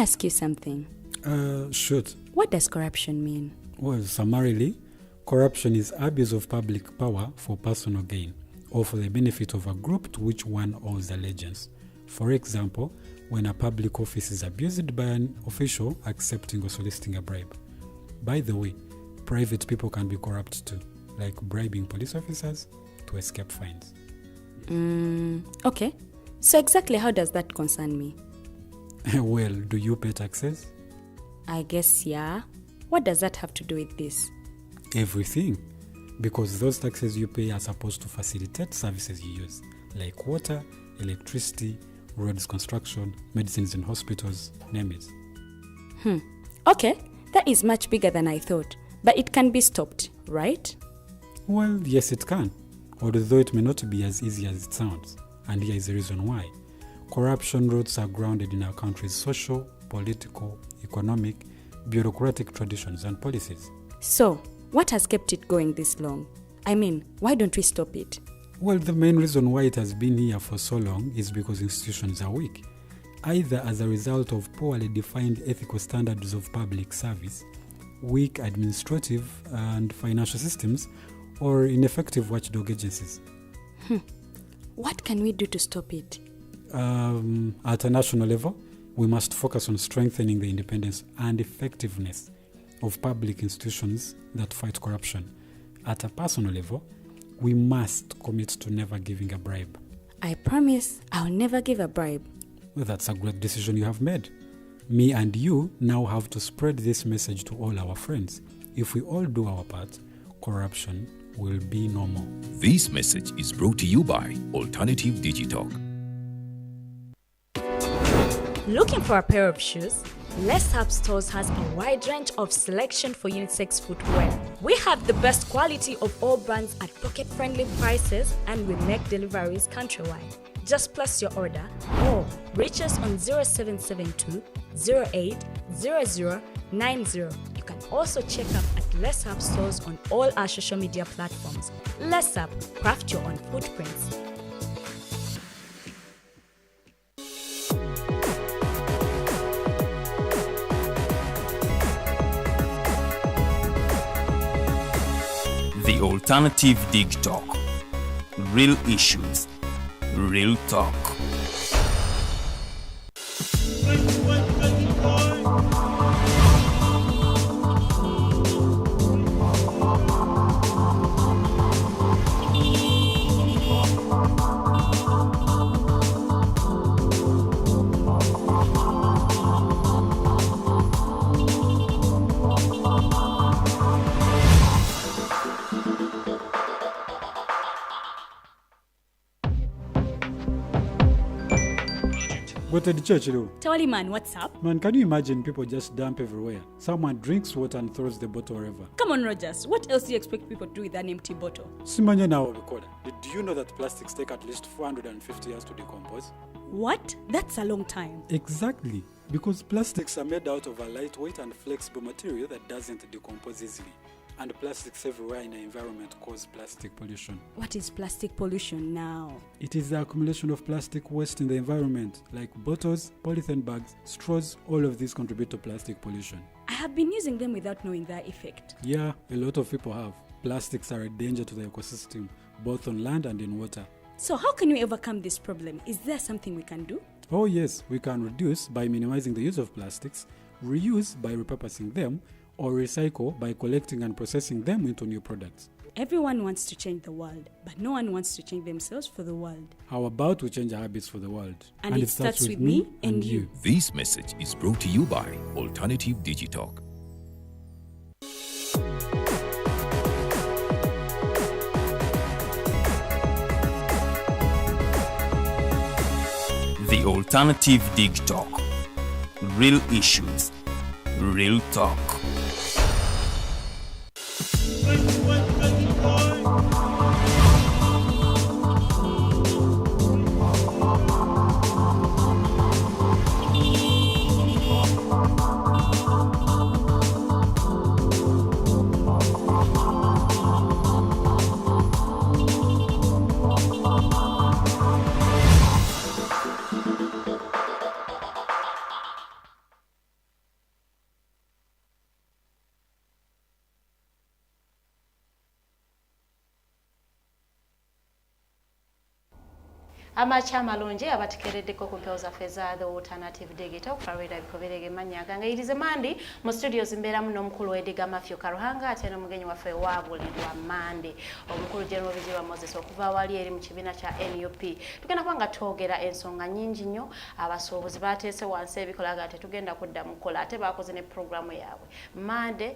ask you something? Shoot. What does corruption mean? Well, summarily, corruption is abuse of public power for personal gain or for the benefit of a group to which one owes allegiance. For example, when a public office is abused by an official accepting or soliciting a bribe. By the way, private people can be corrupt too, like bribing police officers to escape fines. Okay. So exactly how does that concern me? Well, do you pay taxes? I guess, yeah. What does that have to do with this? Everything. Because those taxes you pay are supposed to facilitate services you use, like water, electricity, roads construction, medicines in hospitals, name it. Okay, that is much bigger than I thought. But it can be stopped, right? Well, yes it can, although it may not be as easy as it sounds. And here is the reason why. Corruption roots are grounded in our country's social, political, economic, bureaucratic traditions and policies. So, what has kept it going this long? I mean, why don't we stop it? Well, the main reason why it has been here for so long is because institutions are weak, either as a result of poorly defined ethical standards of public service, weak administrative and financial systems, or ineffective watchdog agencies. What can we do to stop it? At a national level, we must focus on strengthening the independence and effectiveness of public institutions that fight corruption. At a personal level, we must commit to never giving a bribe. I promise I'll never give a bribe. Well, that's a great decision you have made. Me and you now have to spread this message to all our friends. If we all do our part, corruption will be no more. This message is brought to you by Alternative Digital. Looking for a pair of shoes? Let's Up Stores has a wide range of selection for unisex footwear. We have the best quality of all brands at pocket-friendly prices, and we make deliveries countrywide. Just place your order or reach us on 0772 08 0090. You can also check up at Let's Up Stores on all our social media platforms. Let's Up, craft your own footprints. The Alternative Dig Talk. Real issues, real talk. Go to the church, though. Tawali man, what's up? Man, can you imagine people just dump everywhere? Someone drinks water and throws the bottle wherever. Come on, Rogers. What else do you expect people to do with an empty bottle? Simanya now, recorder. Did you know that plastics take at least 450 years to decompose? What? That's a long time. Exactly. Because plastics are made out of a lightweight and flexible material that doesn't decompose easily. And plastics everywhere in the environment cause plastic pollution. What is plastic pollution now? It is the accumulation of plastic waste in the environment, like bottles, polythene bags, straws. All of these contribute to plastic pollution. I have been using them without knowing their effect. Yeah, a lot of people have. Plastics are a danger to the ecosystem, both on land and in water. So how can we overcome this problem? Is there something we can do? Oh yes, we can reduce by minimizing the use of plastics, reuse by repurposing them, or recycle by collecting and processing them into new products. Everyone wants to change the world, but no one wants to change themselves for the world. How about we change our habits for the world? And it starts with me and you. This message is brought to you by Alternative Digital. The Alternative Dig Talk. Real issues, real talk. Amachama malungi abatikereddeko ku mpeo zaffe za the alternative digital Farida bikoberege manya ganga it is a Monday mu studios mbeeramu n'omukulu w'Ediga Mafio Karuhanga ate n'omugenyi waffe waabulirwa Monday omukulu General Bigirwa Moses okuva wali eri mu kibiina kya NUP tugenda kuba nga twogera ensonga nnyingi nnyo abasuubuzi bateese wansi ebikolaga ate tugenda kudda mu kola ate baakoze ne programu yaabwe Monday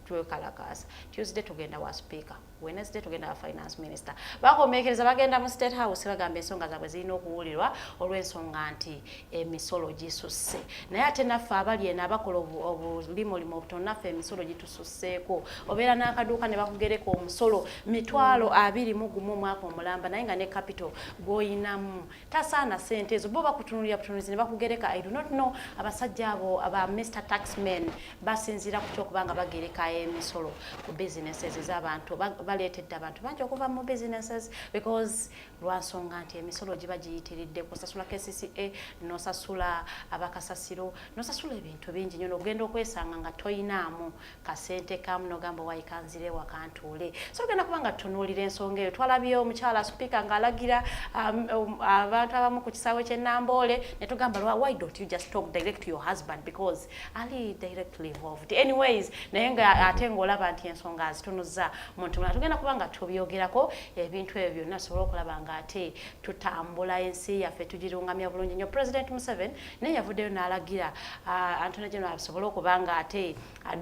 twekalakasa Tuesday tugenda wa speaker Wednesday tugenda wa finance minister bakomekereza bagenda mu state house bagamba ensonga zaabwe zirina okuwulirwa olw'ensonga nti emisolo gisusse naye ate naffe abali eno abakola obulimolimo obutonaffe emisolo gitususseeko obeera n'akaduuka ne bakugereka omusolo 21,000 omwaka omulamba naye nga ne capital gw'oyinamu tasaana sente ezo bo bakutunulira butunulizi ne bakugereka I do not know abasajja abo aba Mr Taxmen basinziira ku kyokubanga bagereka emisolo ku businesses ez'abantu baleetedde abantu bangi okuva mu businesses because lwansonga nti emisolo giba giyitiridde kusasula KCCA nosasula abakasasiro nosasula ebintu bingi nnyo n'ogenda okwesanga nga toyinaamu kasente kamu n'ogamba wayikanzire wakantuule so ogenda kuba nga tutunuulira ensonga eyo twalabye omukyala speaker ng'alagira abantu abamu ku kisaawe ky'e Namboole ne tugamba why don't you just talk direct to your husband because ali directly involved anyways naye nga ate ng'olaba nti ensonga azitunuza muntu tugenda kuba nga tubyogerako ebintu ebyo byonna sobola okulaba nga ate tutambula ensi yaffe tugirungamya bulungi nnyo President Museveni naye yavuddeyo n'alagira Attorney General asobole okuba nga ate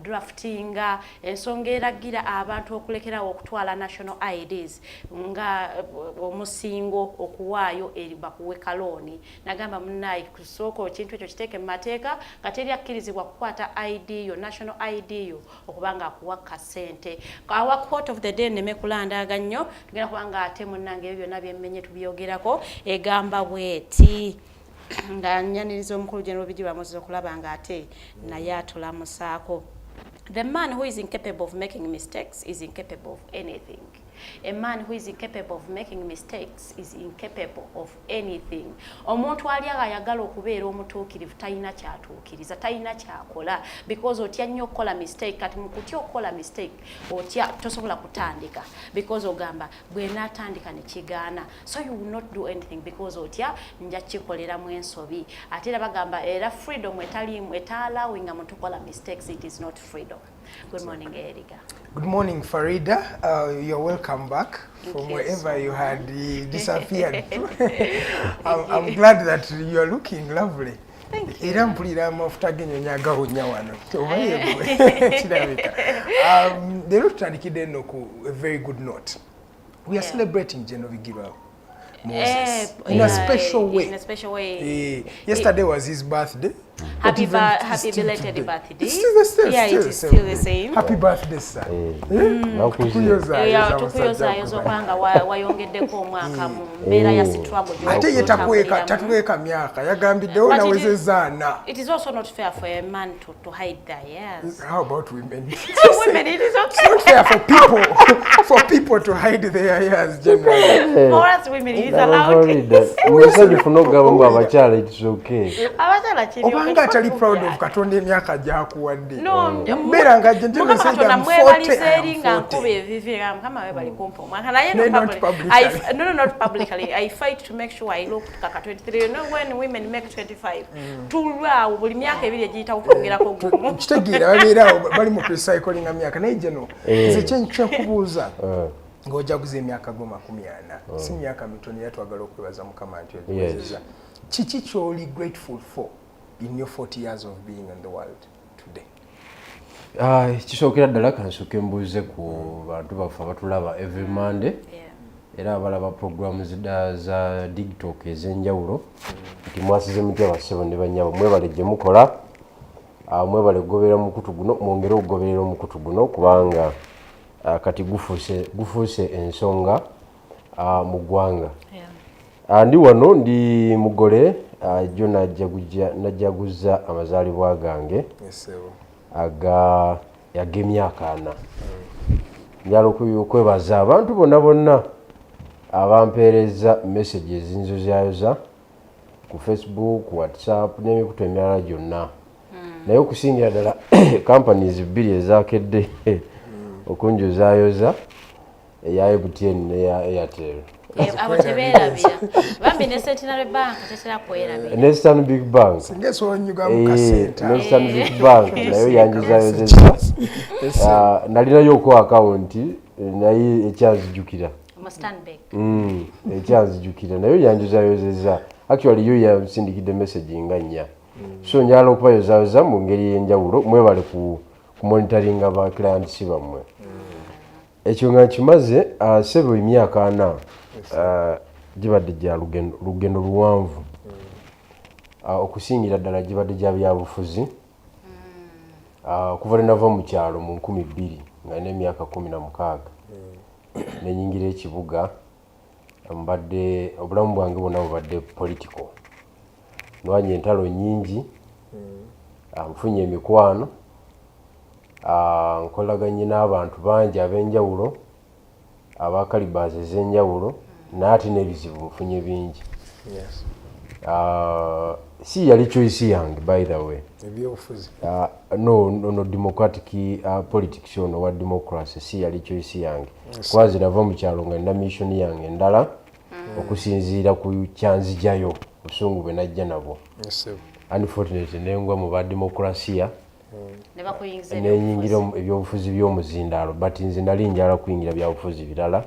draftinga ensonga eragira abantu okulekerawo okutwala national IDs nga omusingo okuwaayo eri bakuwe kalooni nagamba munnayi kusooka ekintu ekyo kiteeke mu mateeka nga teryakkirizibwa kukwata ID yo national ID yo okuba nga akuwa kasente awa quote of the day neme kulandaga nnyo tugenda kuba nga ate munnange ebyo byonna byemmenye tubyogerako egamba bweti nga nyaniriza omukulu General Bigirwa Moses okulaba nga ate naye atulamusaako the man who is incapable of making mistakes is incapable of anything. A man who is incapable of making mistakes is incapable of anything. Omuntu ali ayagala okubeera omutuukirivu talina kyatuukiriza talina kyakola because otya nnyo okukola mistake kati mu kutya okukola mistake otya tosobola kutandika because ogamba bwe naatandika ne kigaana so you will not do anything because otya nja kikoleramu ensobi ate era bagamba era freedom etalimu etaalawinga muntu kukola mistakes it is not freedom. Good morning, Erica. Good morning, Farida. You're welcome back from wherever you had disappeared. I'm glad that you're looking lovely. Thank you. The route a very good note. We are celebrating General Bigirwa Moses in a special way. In a special way. Yesterday was his birthday. Happy belated birthday. It's still the same. Yeah, it is still the same. Happy birthday, sir. Tukuyozayo zokubanga wayongeddeko omwaka mu mbeera ya struggle. Ate ye tatuweeka myaka yagambiddewo nawezezaana. It is also not fair for a man to hide their years. How about women? Women, it is okay. It's not fair for people to hide their years generally. For us women, it is allowed. It's okay. Obanga atali proud of Katonda emyaka gyakuwadde. No, mbeera nga gye njeno nsajja mwebaliseeringa nkube evivira mukama we bali kumpa omwaka naye not publicly. I fight to make sure I look kaka 23. You know when women make 25 tulwawo buli myaka ebiri egiyita kutwongerako gumu kitegeera babeerawo bali mu recycling myaka naye geno nze kyenkubuuza ng'ojaguza emyaka go 40 si myaka mitono era twagala okwebaza mukama nti ogiwezezza kiki ky'oli grateful for in your 40 years of being in the world today? Kisookera ddala kansooke mbuuze ku bantu baffe abatulaba every Monday era abalaba programs za digital ez'enjawulo nti mwasize mutya bassebo ne bannyabo mwebale gye mukola mwebale kugoberera mukutu guno mwongere okugoberera omukutu guno kubanga kati gufuuse ensonga mu ggwanga. Ndi wano ndi mugole jo najaguza amazaalibwa gange y'emyaka 4. Njala okwebaza abantu bonna abampeereza messages nzozayoza ku Facebook, WhatsApp n'emikutu emirala gyonna. Naye okusingira ddala companies 2 ezaakedde okunjozaayoza eya MTN n'eya Airtel. abo tebeerabira bambi ne Centenary Bank tetera kwerabira ne Stanbic Bank ngesonyuga mu kasenta ne Stanbic Bank nayo yanjuzayozeza nalinayo ko account naye ekyazijukira mu Stanbic ekyazijukira nayo yanjuzayozeza actually yo yasindikidde message nganya so njala okubayozayoza mu ngeri y'enjawulo mwebale ku monitoringa ba clients bamwe ekyo nga kimaze sebo emyaka 4 gibadde gya lugendo luwanvu okusingira ddala gibadde gya byabufuzi kuva linava mu kyalo mu 2000 nga n'emyaka 16 nenyingira ekibuga mbadde obulamu bwange bwonna bubadde political nwanye entalo nyingi nfunye emikwano nkolaganye n'abantu bangi ab'enjawulo abakalibazi ez'enjawulo naate n'ebizibu nfunye bingi si yali choice yange by the way ebyobufuzi no democratic politics ono wa democracy si yali choice yange kwazi nava mu kyalo nga nina mission yange endala okusinziira ku kyanzijayo obusungu bwe najja nabwo unfortunately nengwa mu ba demokrasia nenyingira ebyobufuzi by'omuzindaalo but nze nali njala kuyingira byabufuzi birala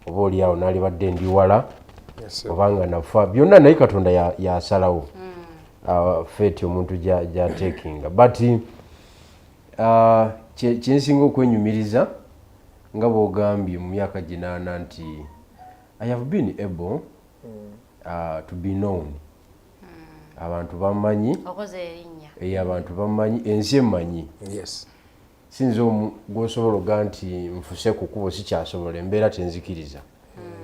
oba oliawo nali badde ndi wala obanga nafa byonna naye katonda yasalawo feti omuntu gyatekinga but kyensinga okwenyumiriza nga bwogambye mu myaka ginana nti I have been able to be known abantu bamanyi okoze erinnya abantu bamanyi ensi emanyi sinzo gwosobola oga nti nfuse ku kubo sikyasobola embeera tenzikiriza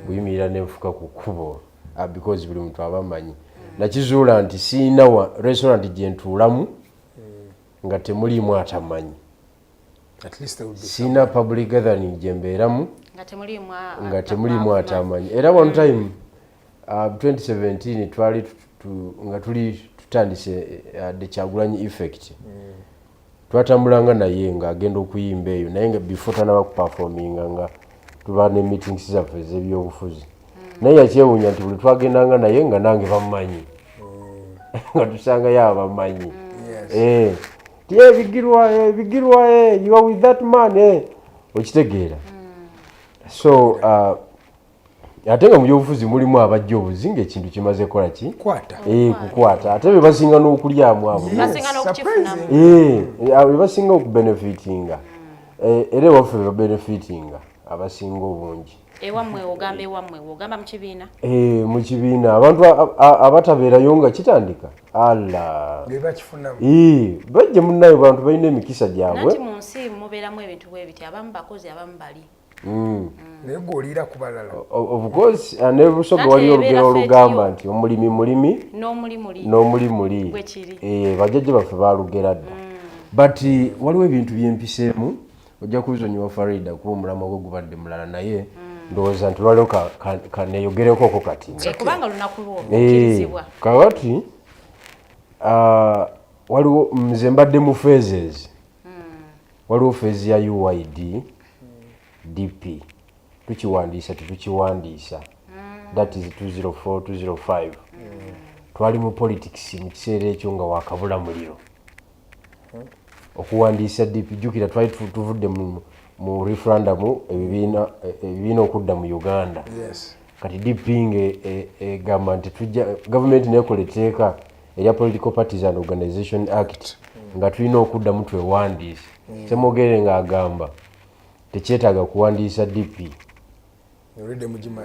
buyimirira nenfuka ku kubo because buli muntu abamanyi nakizuula nti siina restaurant gyentuulamu nga temuliimu atamanyi siina public gathering gyembeeramu nga temuliimu atamanyi era one time 2017 twali nga tuli tutandise the Kyagulanyi effect twatambulanga naye nga agenda okuyimba eyo naye nga before tanaba kuperforminga nga tuba ne meetings zaffe ez'ebyobufuzi naye yakyewuunya nti buli twagendanga naye nga nange bamumanyi nga tusanga yaba bamumanyi Bigirwa you are with that man okitegeera so ate nga mu byobufuzi mulimu abajja obuzinga ekintu kimaze kola ki kukwata ate be basinga n'okulyamu abo be basinga okubenefitinga era ewaffe be babenefitinga abasinga obungi ewamwe ogamba mu kibiina mu kibiina abantu abatabeerayo nga kitandika alla bajje munnayo bantu balina emikisa gyabwe nanti mu nsi mubeeramu ebintu bwe biti abamu bakozi abamu bali naye gw'oliira ku balala of course nebusoga waliyo olugero olugamba nti omulimi mulimi n'omuli muli bajjajja baffe balugera dda but waliwo ebintu byempiseemu ojja kubizonyiwa Farida kuba omulamwa gwe gubadde mulala naye ndowooza nti lwaliwo kaneeyogerekoko kati kubanga lunaku lwo okkirizibwa kakati waliwo nze mbadde mu phases waliwo phase ya UID DP tukiwandiisa tetukiwandiisa that is 204-205 twali mu politics mu kiseera ekyo nga wakabula muliro okuwandiisa DP jjukira twali tuvudde mu referendum ebibiina okudda mu Uganda kati DP egamba nti gavumenti nekola etteeka erya Political Parties and Organization Act nga tulina okuddamu twewandiise Semogere nga agamba tekyetaaga kuwandiisa DP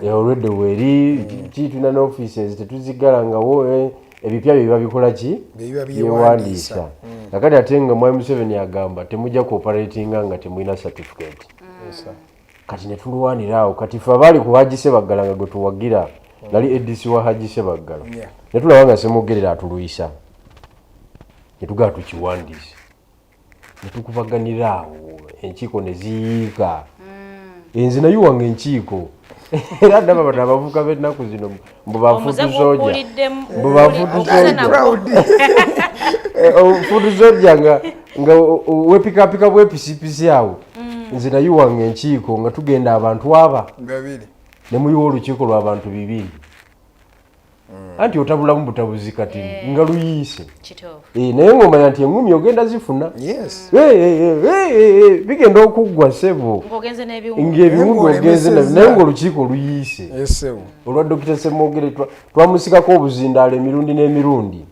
already weri tulina n'offices tetuzigalangawo ebipya bye biba bikola ki byewandiisa kakati ate nga Mwai Museveni agamba temujja cooperatinga nga temulina certificate kati ne tulwanira awo kati ffe abaali ku Haji Ssebaggala nga gwe tuwagira nali edisi wa Haji Ssebaggala ne tulaba nga Semogerera atulwisa ne tugaa tukiwandiise ne tukubaganira awo enkiiko ne ziyiika enze nayo wange enkiiko era ddaba bano abavubuka b'ennaku zino futusoja nga wepikapika bwepisipisi awo nze nayo wange enkiiko nga tugenda abantu aba ne muyiwa olukiiko lw'abantu 2 anti otabulamu butabuzi kati nga luyiise naye ng'omanya nti engumi ogenda zifuna bigenda okuggwa ssebo ng'ebiwundu ogenze naye ng'olukiiko luyiise olwa Dokita Ssemwogere twamusikako obuzindaalo emirundi n'emirundi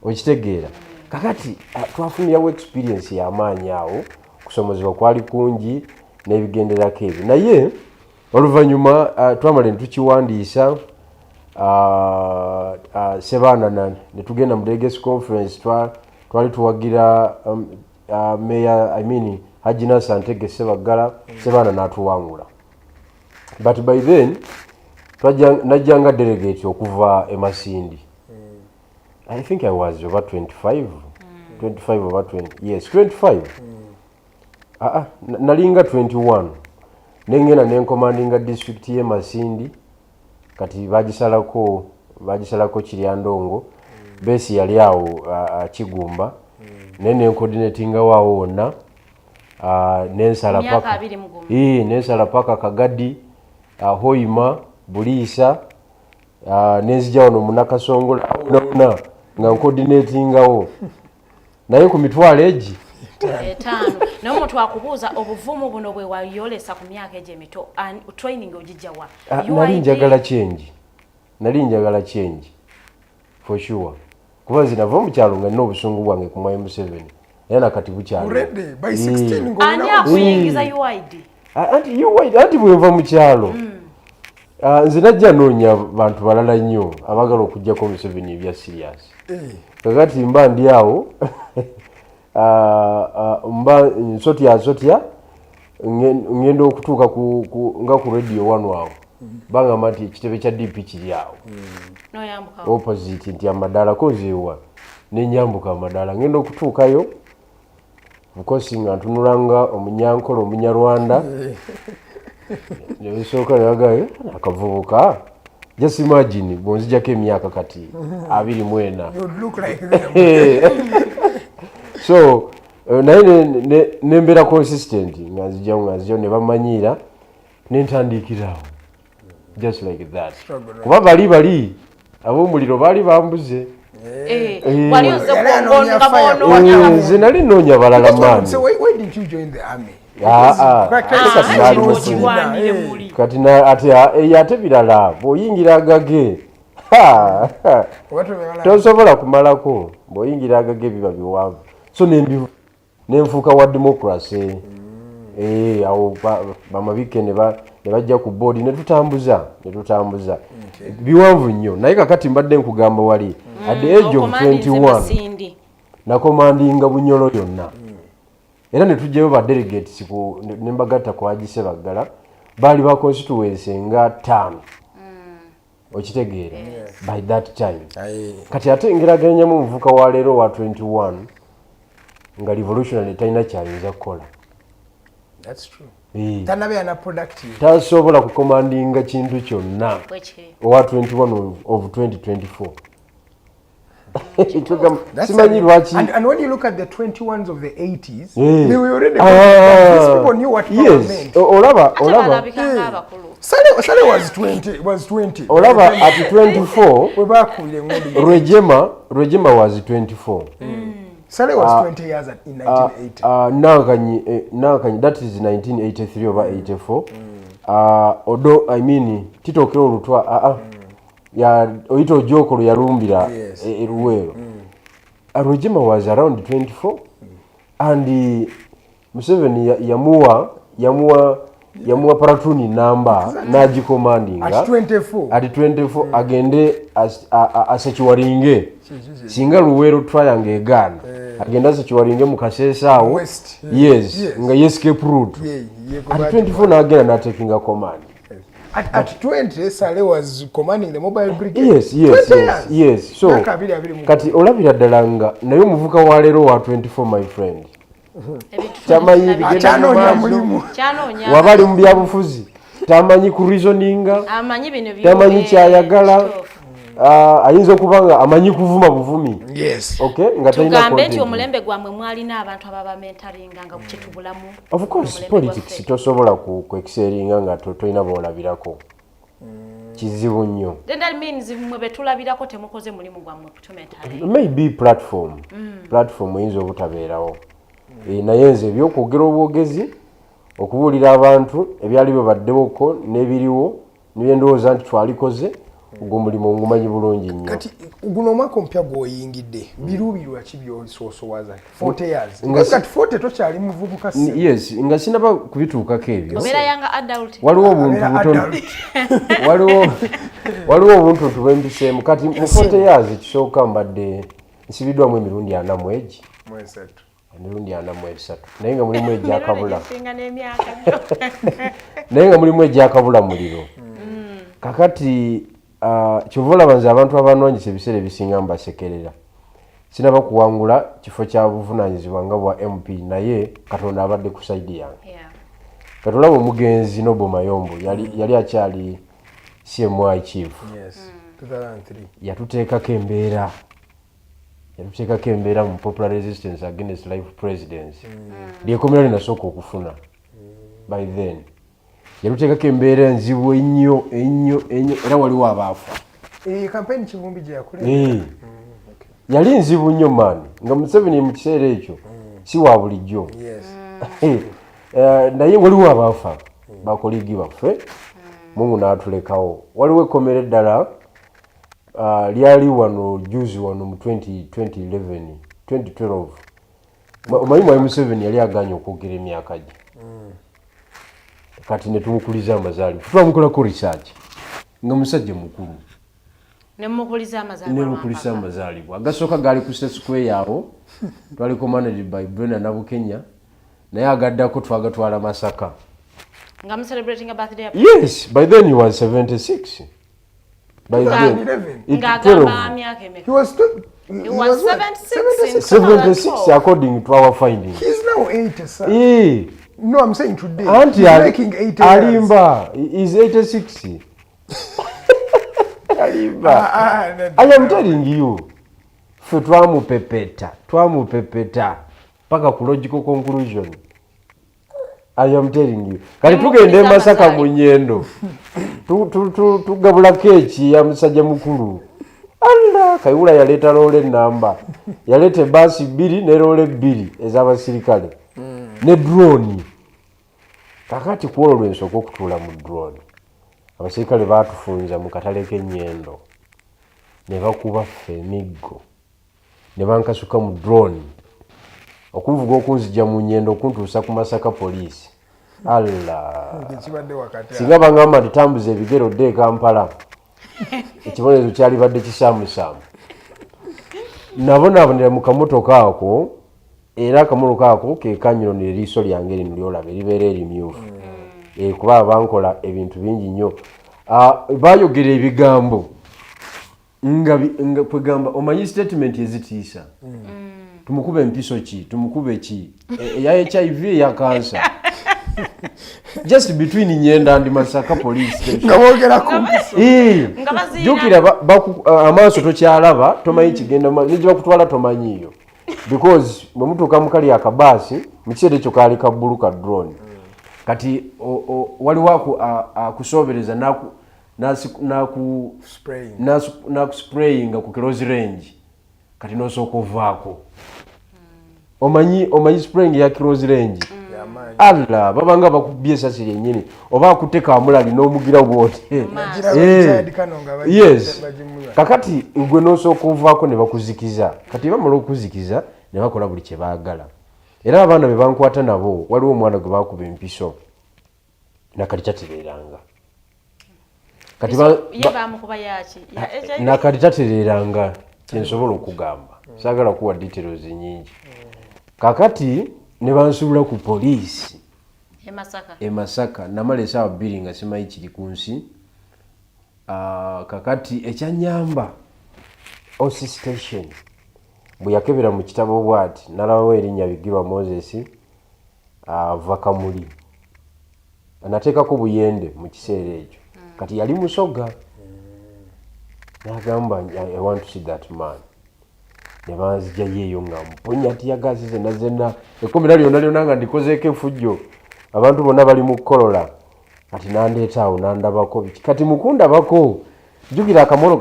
okitegeera kakati twafunirawo experience y'amaanyi awo okusomozebwa kwali kungi n'ebigenderako ebyo naye oluvannyuma twamala ne tukiwandiisa Sebaana ne tugenda mu Delegates Conference twali tuwagira Mayor Haji Nasantege Sebagala Sebaana n'atuwangula but by then najjanga delegate okuva e Masindi. I think I was over 25 over 20 yes 25 nalinga 21 nengena nencommandinga district ye Masindi kati bagisalako Kiryandongo besi yali awo Kigumba nene coordinatinga wawo wonna nensala paka nensala paka Kagadi Hoima Buliisa nenzija wano Munakasongola nonna nga coordinatingawo naye ku mitwalo egi 5 naye omuntu akubuuza obuvumu buno bwe wayolesa ku myaka egyo emito training ogijjawa nali njagala change for sure kuba zinava mu kyalo nga nina obusungu bwange ku mwai Museveni naye nakati bukyalo ani akuyingiza UID anti bwenva mu kyalo nze najja noonya bantu balala nnyo abagala okugjako Museveni ebya serious kakati mba ndi awo mba nsotya ngenda okutuuka nga ku radio 1 awo bangamba nti ekitebe kya DP kiri awo opposite nti amadala kozeewa nenyambuka amadala ngenda okutuukayo bukosi nga ntunulanga omunyankolo omunyarwanda nebisooka nagayo akavubuka just imagine bonzijako emyaka kati 24 so naye nembeera consistent nga nzijayo ne bamanyira nentandikirawo just like that kuba bali ab'omuliro baali bambuze nze nali noonya balala maani kati ate birala bw'oyingira agage tosobola kumalako bw'oyingira agage biba biwanvu so nenfuuka wa democracy awo bamabike ne bajja ku board ne tutambuza biwanvu nnyo naye kakati mbadde nkugamba wali at the age of 21 nakomandinga Bunyolo yonna era ne tujjayo ba delegates ne mbagatta ku Haji Sebagala baali ba constituency nga 5 okitegeera by that time kati ate ngeraganya mu muvuka wa leero wa 21 nga revolutionary talina kyayinza kukola. That's true. Tanabe na productive. Tasobola kukomandinga kintu kyonna. Owa 21 of 2024. Simanyi lwaki. And when you look at the 21s of the 80s, they were already these people knew what power meant. Olaba. Sale was 20. Olaba at 24. Rwejema was 24. Sale was 20 years in 1980. Nakanyi, that is 1983 over 84. Although, I mean, Tito Kiro Lutwa, ya Oito Joko Yarumbira, Eruero. Rwejema was around 24. And Museveni Yamua Paratuni number, Naji commanding. At 24. At 24, agende as a Chiwaringe. Singa Luwero triangle gun. Agenda sechiwaringe mukasesa awo. Yes. Nga escape route. At 24 na again not taking a command. At 20 Sale was commanding the mobile brigade. Yes. So kati olabira dalanga nayo muvuka wa lero wa 24 my friend. Tamanyi bigenda mulimu. Wabali mu byabufuzi. Tamanyi ku reasoninga. Tamanyi kyayagala. Ayinza kubanga amanyi kuvuma buvumi. Yes. Okay, tugambe nti omulembe gwamwe mwali n'abantu ababa mentoringa nga kukitubulamu. Of course, politics tosobola ku excellinga nga toina bolabirako. kizibu nnyo. Then that means mwe betulabirako temukoze mulimu gwammwe kutometale. Maybe platform eyinza obutabeerawo. Naye nze ebyokwogera obwogezi okubuulira abantu ebyali bibaddewoko n'ebiriwo nibyendowooza nti twalikoze ogwo mulimu ngumanyi bulungi nnyo. Kati guno omwaka omupya gw'oyingidde biruubirwa ki by'osoosowaza 40 years? Kati 40 tokyali muvubuka se? Yes, nga sinaba kubituukako ebyo. Obeera yanga adult. Waliwo obuntu butono. Waliwo obuntu bwembiseemu kati mu 40 years ekisooka mbadde nsibiddwamu emirundi 40 emirundi 43 naye nga mulimu egyakabula. Naye nga mulimu egyakabula muliro. Kakati kyova olaba nze abantu abanonyesa ebiseera ebisinga mbasekerera. Sinaba kuwangula kifo kya buvunaanyizibwa nga bwa MP naye Katonda abadde ku saidi yange. Kati olaba omugenzi Nobo Mayombo yali akyali CMI chief. Yes. 2003. Yatuteekako embeera mu popular resistance against life presidency. Lyekomera linasooka okufuna by then. Yaluteekako embeera nzibu ennyo era waliwo abaafa. Campaign Kivumbi gye yakulembera. Yali nzibu nnyo maani nga Museveni mu kiseera ekyo si wa bulijjo. Naye waliwo abaafa bakoligi baffe Mungu n'atulekawo. Waliwo ekkomera eddala lyali wano juzi wano mu 2012. Omanyi Mwai Museveni yali aganye okwogera emyaka gye. Kati ne tumukuliza amazaalibwa. Twamukolako research nga musajja mukulu. Nemukuliza amazaalibwa. Agasooka gaali ku Square awo. Twali commanded by Bino na Bukenya. Naye agaddako twagatwala Masaka. Nga celebrating a birthday. Yes, by then he was 76. By then. He was 76 according to our findings. He's now 80, sir. Yeah. No, I'm saying today. Auntie, he's making 80 Alimba is 86. Alimba. I am telling you. Fe twamupepeta. Paka ku logical conclusion. I am telling you. Kali tugende Masaka mu Nyendo. Tugabula keeki ya musajja mukulu. Allah, Kayula yaleta lole namba. Yalete basi 2 ne lole 2 ez'abasirikale. Ne drone. Kakati kuolo lwensooka okutuula mu drone. Abasirikale baatufunza mu katale k'Ennyendo. Ne bakuba ffe emiggo. Ne bankasuka mu drone. Okunvuga okunzija mu Nnyendo okuntuusa ku Masaka poliisi. Allah. Singa bangamba nti tambuza ebigero dde e Kampala. Ekibonerezo kyali badde kisaamusaamu. Nabonaabonera mu kamotoka ako era akamotoka ako ke kanyiro n'eriiso lyange lino lyolaba eribeera erimyufu. Kuba abankola ebintu bingi nnyo. Baayogera ebigambo nga kwegamba omanyi statement ezitiisa. Tumukube empiso ki, tumukube ki, eya HIV eya cancer. Just between Nyenda and Masaka police station. Ngabogera ku. Jukira amaaso tokyalaba, tomanyi kigenda nijja kutwala tomanyi yo. Because bwe mutuuka mu kali akabasi, mu kiseera ekyo kaali ka bbulu ka drone. Kati waliwo akusobereza nakusprayinga ku close range. Kati nosooka ovaako. Omanyi spraying ya close range. Allah babanga bakubye esasi lyennyini oba akutte kamulali n'omugira bwote. Yes. Kakati gwe n'osooka ovaako ne bakuzikiza. Kati bamala okuzikiza ne bakola buli kye baagala. Era abaana be bankwata nabo waliwo omwana gwe baakuba empiso nakati kyatereeranga. Kati nakati kyatereeranga kyensobola okugamba. Saagala kuwa details nyingi. Kakati ne bansubula ku poliisi Masaka namala essaawa 2 nga simanyi kiri ku nsi. Kakati ekyanyamba OC station bwe yakebera mu kitabo bw'ati nalabawo erinnya Bigirwa Moses ava kamuli. Anateekako buyende mu kiseera ekyo. Kati yali musoga. N'agamba I want to see that man. Ne banzija yeeyo nga mponya tiyagazi zenna. Ekkomera lyonna nga ndikozeeko effujjo. Abantu bonna bali mu kkolola. ati nandeetaawo nandabako kati mukundabako jjukira akamolo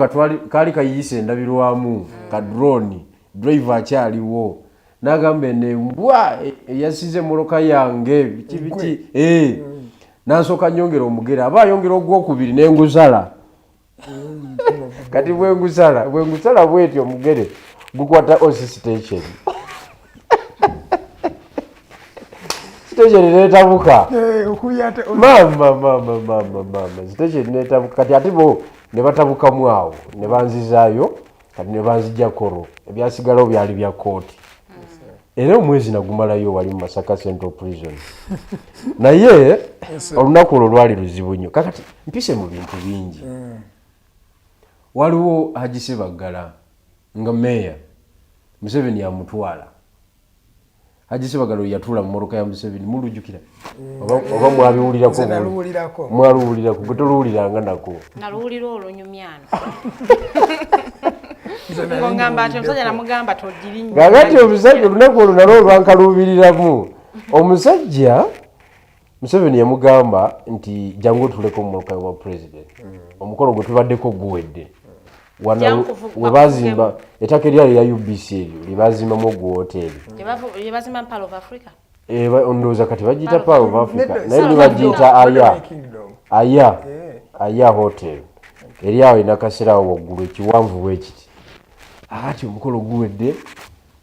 kaali kayiyise endabirwamu ka drone driver akyaliwo n'agamba enembwa eyasize moloka yange biki nansooka nyongera omugere aba ayongera ogwokubiri n'engusala kati bwengusala bwetyo omugere gukwata osi station station netabuka mama station netabuka kati ate bo ne batabukamu awo ne banzizaayo kati ne banzijja koro ebyasigalawo byali bya kooti era omwezi nagumalayo wali mu Masaka Central Prison naye olunaku olwo lwali luzibu nnyo kakati mpise mu bintu bingi waliwo Hagisebagala nga meya Museveni yamutwala Hagisebagala yatuula mu moroka ya Museveni mulujjukira oba mwaluwulirako gutoluwuliranga nako naluwulira olunyumyano ngamba ati omusajja namugamba togirinnyo kakati omusajja olunaku olwo nalwo lwankaluubiriramu omusajja Museveni yamugamba nti jangu otuleko mu moroka wa president omukolo gwe tubaddeko guwedde webazimba ettaka eryali ya UBC eryo lyebazimbamu ogwo hoteri yebazimba Pearl of Africa ondowooza kati bagiyita Pearl of Africa naye nebagiyita aya hotel eri awo enakaseerawo waggulu ekiwanvu bwe kiti ati omukolo guwedde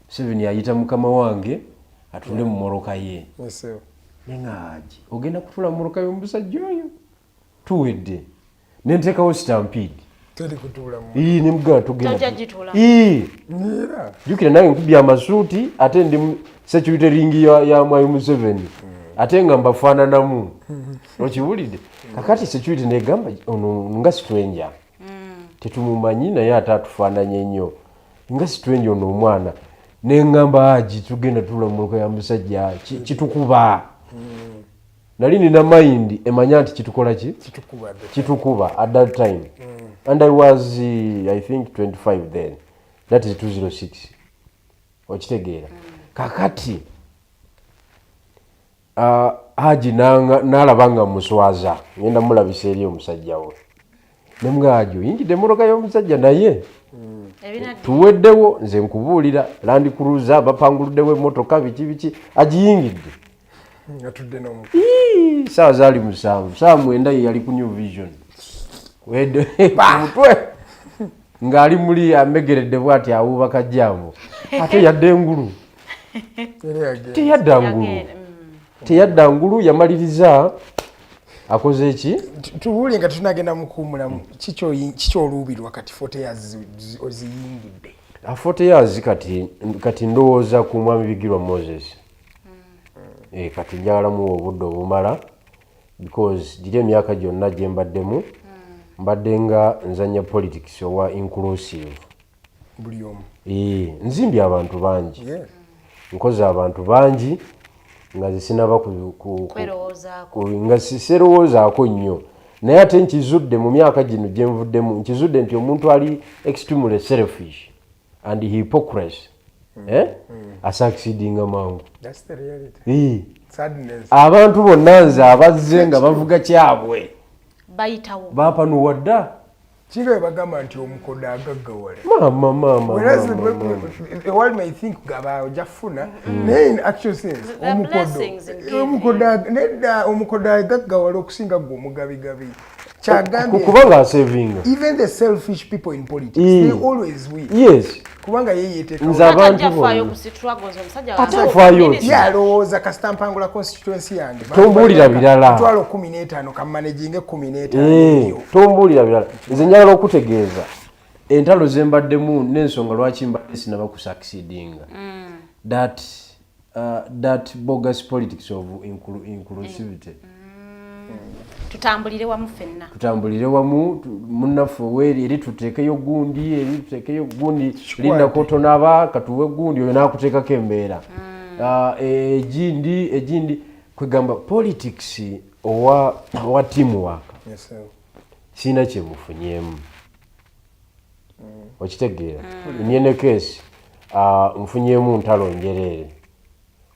Museveni ayita mukama wange atule mu moroka ye nengaagi ogenda kutula mu moroka y'omusajja oyo tuwedde nenteekawo stampede nemugamba tugenda jjukira nange nkubye amasuuti ate ndi security ringi ya Mwai Museveni ate nga mbafaananamu okiwulidde kakati security negamba ono nga stranger tetumumanyi naye ate atufaananye nnyo nga stranger ono omwana neŋŋamba agi tugenda tula mu muluka ya musajja kitukuba nali nina mind emanya nti kitukola ki kitukuba at that time and I was I think 25 then that is 206 okitegeera kakati haji nalabanga muswaza ngenda mulabisa eri omusajja we nemugaajo yingidde moroka y'omusajja naye tuweddewo nze nkubuulira Land Cruiser bapanguluddewo emmotoka biki agiyingidde saawa zaali 7 saawa 9 ye yali ku New Vision wedde mutwe ng'ali muli amegeredde bw'ati awuubaka jambo ate yadde engulu teyadda ngulu yamaliriza akoze eki tubuulire nga tunagenda mukuumulamu kikyoluubirwa kati 40 years oziyingidde 40 years kati ndowooza ku mwami Bigirwa Moses kati njagalamu obudde obumala because giri emyaka gyonna gye mbaddemu mbadde nga nzanya politics owa inclusive buli omu nzimbye abantu bangi nkoze abantu bangi nga zisinaba nga siserowoozaako nnyo naye ate nkizudde mu myaka gino gye nvuddemu nkizudde nti omuntu ali extremely selfish and hypocrisy asucceedinga mangu abantu bonna nze abazze nga bavuga kyabwe bayitawo bapanuwa dda kinga webagamba nti omukoda agaggawale ewali may think ojja kufuna naye in actual sense omukoda agaggawale okusinga gwe omugabigabi kubanga asevinga even the selfish people in politics they always win kubanga nze abantu atafaayo yalowooza kasita mpangula constituency yange tombuulira birala twalo 15 kamanejinge 15 tombuulira birala nze njagala okutegeeza entalo zembaddemu n'ensonga lwaki mbadde sinaba ku succeedinga that bogus politics of inclusivity tutambulire wamu ffenna tutambulire wamu munnaffe weeri eri tuteekeyo gundi linda kotonaba katuwe gundi oyo naakuteekako embeera egindi kwegamba politics owa teamwork siina kyemufunyemu okitegeera nyene case nfunyemu ntalo njereere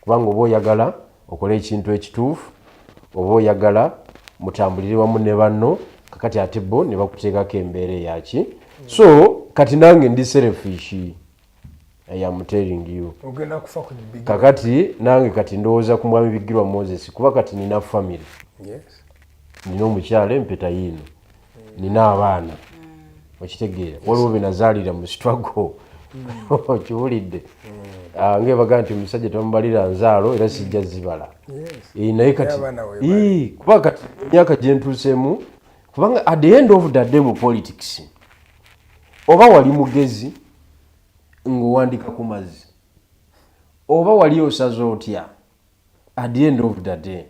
kubanga oba oyagala okola ekintu ekituufu oba oyagala mutambulire wamu ne banno kakati ate bo ne bakuteekako embeera yaki so kati nange ndi selfish I am telling you ogenda kufa ku big kakati nange kati ndowooza ku mwami Bigirwa Moses kuba kati nina family nina omukyala empeta yino nina abaana okitegeera waliwo benazaalira mu struggle okiwulidde ngebaga nti omusajja tamubalira nzaalo era sijja zibala naye kati kuba kati emyaka gye ntuuseemu kubanga at the end of the day mu politics oba wali mugezi ng'owandika ku mazzi oba wali osaze otya at the end of the day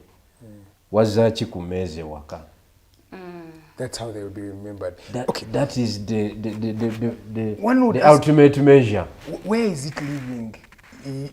wazzaaki ku mmeeza ewaka. That's how they will be remembered. That is the ultimate measure. Where is it living?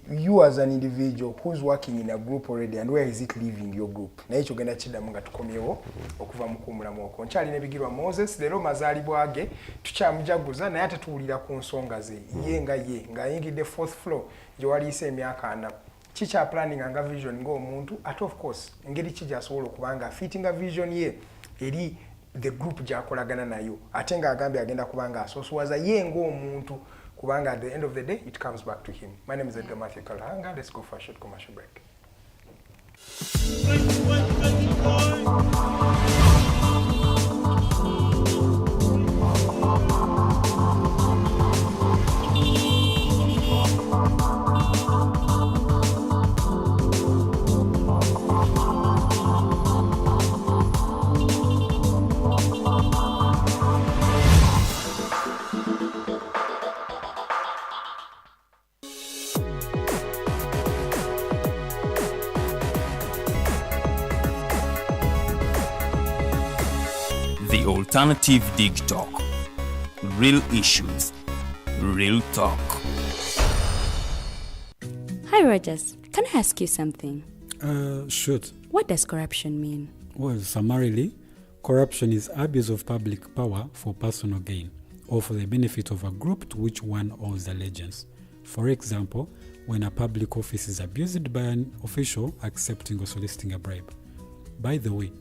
You as an individual who's working in a group already, and where is it leaving your group? Na ekyo genda kiddamu nga tukomyewo okuva mu kuwummulamu okwo. Nkyali ne Bigirwa Moses, leero mazaalibwa ge tukyamujaguza naye ate tuwulira ku nsonga ze ye ng'ayingidde 4th floor gye waliisa emyaka 4. Kikya planning nga vision ng'omuntu ate of course engeri ki gy'asobola okuba nga fittinga vision ye eri the group gyakolagana nayo ate ng'agambye agenda kuba nga asoosowaza ye ng'omuntu kubanga at the end of the day it comes back to him. My name is Agambibwa. Let's go for a short commercial break. The Alternative Dig Talk. Real issues, real talk. Hi, Rogers. Can I ask you something? Shoot. What does corruption mean? Well, summarily, corruption is abuse of public power for personal gain or for the benefit of a group to which one owes allegiance. For example, when a public office is abused by an official accepting or soliciting a bribe. By the way,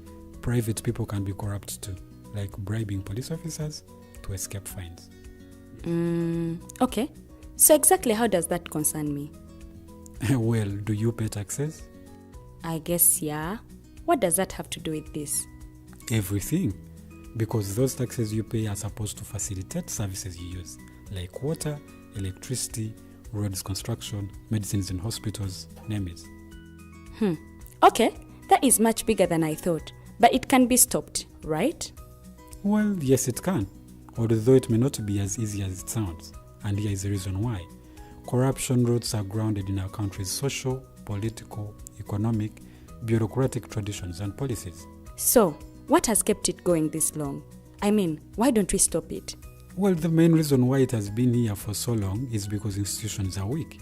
private people can be corrupt too, like bribing police officers to escape fines. Okay. So exactly how does that concern me? Well, do you pay taxes? I guess, yeah. What does that have to do with this? Everything. Because those taxes you pay are supposed to facilitate services you use, like water, electricity, roads construction, medicines in hospitals, name it. Okay, that is much bigger than I thought. But it can be stopped, right? Well, yes, it can, although it may not be as easy as it sounds. And here is the reason why. Corruption roots are grounded in our country's social, political, economic, bureaucratic traditions and policies. So, what has kept it going this long? I mean, why don't we stop it? Well, the main reason why it has been here for so long is because institutions are weak,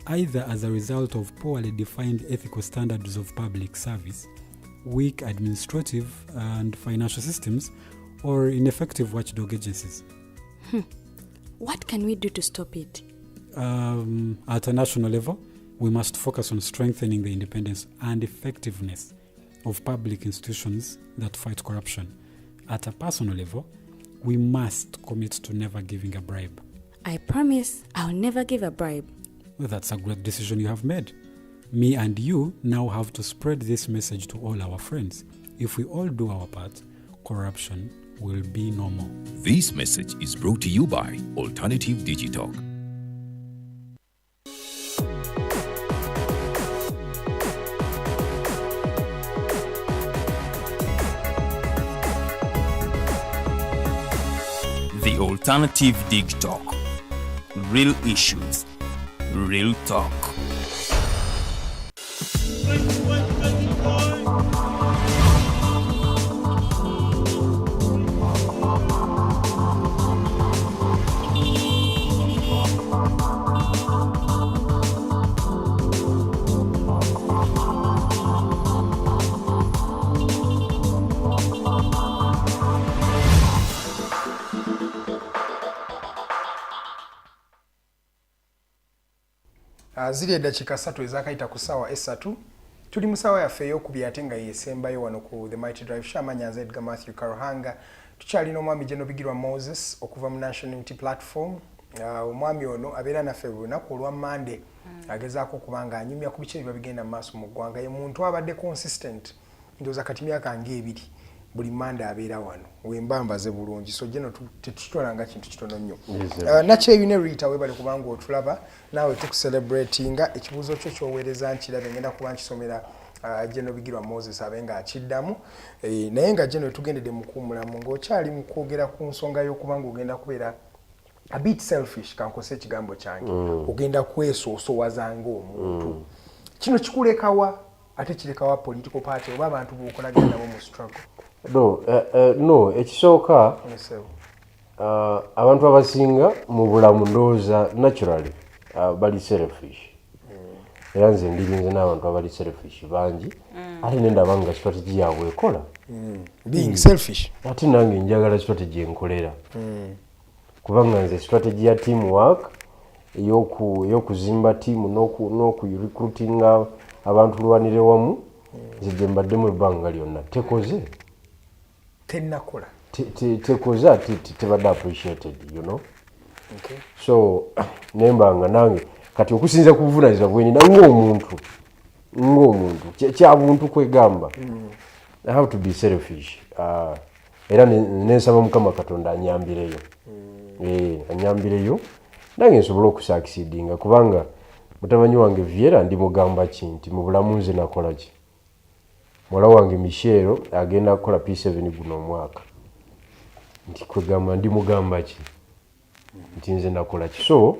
either as a result of poorly defined ethical standards of public service, weak administrative and financial systems, or ineffective watchdog agencies. What can we do to stop it? At a national level, we must focus on strengthening the independence and effectiveness of public institutions that fight corruption. At a personal level, we must commit to never giving a bribe. I promise I'll never give a bribe. Well, that's a great decision you have made. Me and you now have to spread this message to all our friends. If we all do our part, corruption will be no more. This message is brought to you by Alternative Digital. The Alternative Dig Talk. Real issues, real talk. Ziri eddakiika 3 ezakayita ku ssaawa 3 tuli musawa yaffe ey'okubiri ate nga yesembayo wano ku the Mighty Drive Shamanyanza Edgar Matthew Karuhanga tukyalina omwami Geno Bigirwa Moses okuva mu National Unity Platform. Omwami ono abeera naffe lunaku olwa Monday agezaako kubanga anyumya ku biki ebiba bigenda mu maaso mu ggwanga. Ye muntu abadde consistent ndowooza kati myaka ng'ebiri buli Monday abeera wano wembambaze bulungi so Geno tetutwalanga kintu kitono nnyo. Nakyeyune Rita webale kubanga otulaba naawe tukucelebratinga ekibuuzo kyo ky'oweereza nkirabe ngenda kuba nkisomera Geno Bigirwa Moses abenga akiddamu naye nga Geno tugendedde mu kuwumulamu ng'okyali mu kwogera ku nsonga y'okubanga ogenda kubeera a bit selfish kankose ekigambo kyange ogenda kwesoosowazanga omuntu kino kikulekawa ate kirekawa political party oba abantu b'okolagana nabo mu struggle? No, ekisooka abantu abasinga mu bulamu ndowooza naturally bali selfish. Era nze ndirinze n'abantu abali selfish bangi ate nendaba nga strategy yaabwe ekola being selfish ate nange njagala strategy enkolera kubanga nze strategy ya teamwork ey'okuzimba tiimu n'okurecruitinga abantu lwanire wamu nze gye mbaddemu ebbanga lyonna tekoze tennakola tekoze ate tebadde appreciated you know. So nembanga nange kati okusinza ku buvunaanyizibwa bwenina ng'omuntu kyabuntu kwegamba I have to be selfish era nensaba Mukama Katonda anyambireyo anyambireyo nange nsobole okusucceedinga kubanga mutamanyi wange Viera ndi mugamba ki nti mu bulamu nze nakola ki muwala wange Michelle agenda kukola P7 guno omwaka nti kwegamba ndi mugamba ki nti nze nakola ki so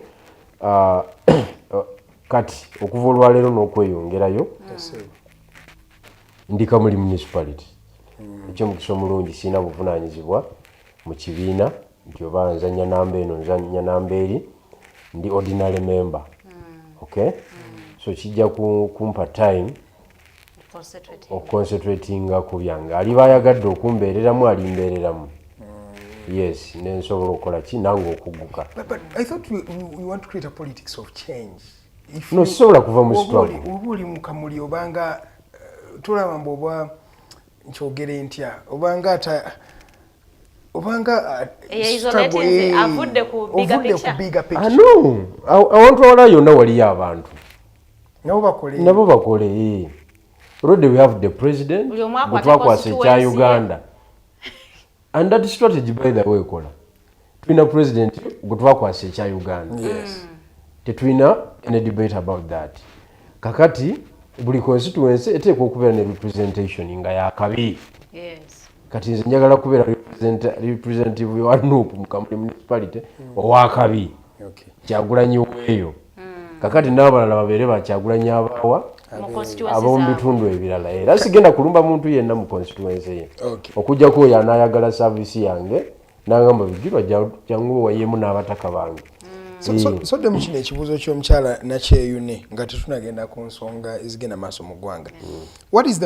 kati okuva olwaleero n'okweyongerayo ndi kamuli municipality ekyo mukisa omulungi sirina buvunaanyizibwa mu kibiina nti oba nzanya namba eno nzanya namba eri ndi ordinary member okay so kijja kumpa time oconcentratinga ku byange ali bayagadde okumbeereramu alimbeereramu yes nensobola okukola ki nange okugguka. But I thought we want to create a politics of change. No sobola kuva mu struggle oba oli mu kamuli obanga tulaba mbu oba nkyogere ntya obanga avudde ku bigger picture. No awantu awala yonna waliyo abantu nabo bakole already we have the president gwe twakwasa ekya Uganda and that strategy by the way kola tulina president gwe twakwasa ekya Uganda tetulina any debate about that kakati buli constituency eteekwa okubeera ne representation nga yakabi kati nze njagala kubeera representative wa Nuupu mu Kamuli municipality owakabi Kyagulanyi weeyo kakati n'abalala babeere bakyagulanyi abaawa ab'omu bitundu ebirala era sigenda kulumba muntu yenna mu constituency ye okujjako oyo anaayagala service yange n'agamba Bigirwa jangu wayemu n'abataka bange. So demu kino ekibuuzo ky'omukyala nakyeyune nga tetunagenda ku nsonga ezigenda maaso mu ggwanga. What is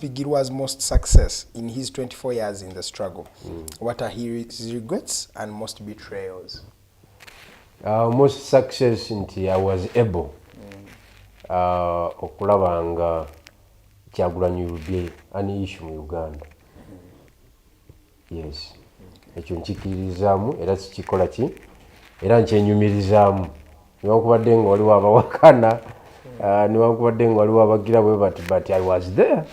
Bigirwa's most success in his 24 years in the struggle? What are his regrets and most betrayals? Most success nti I was able okulaba nga Kyagulanyi Rubye ani issue mu Uganda. Yes. Ekyo nkikiririzaamu era sikikola ki era nkyenyumirizaamu niwankubadde nga waliwo abawakana niwankubadde nga waliwo abagira bwe but I was there.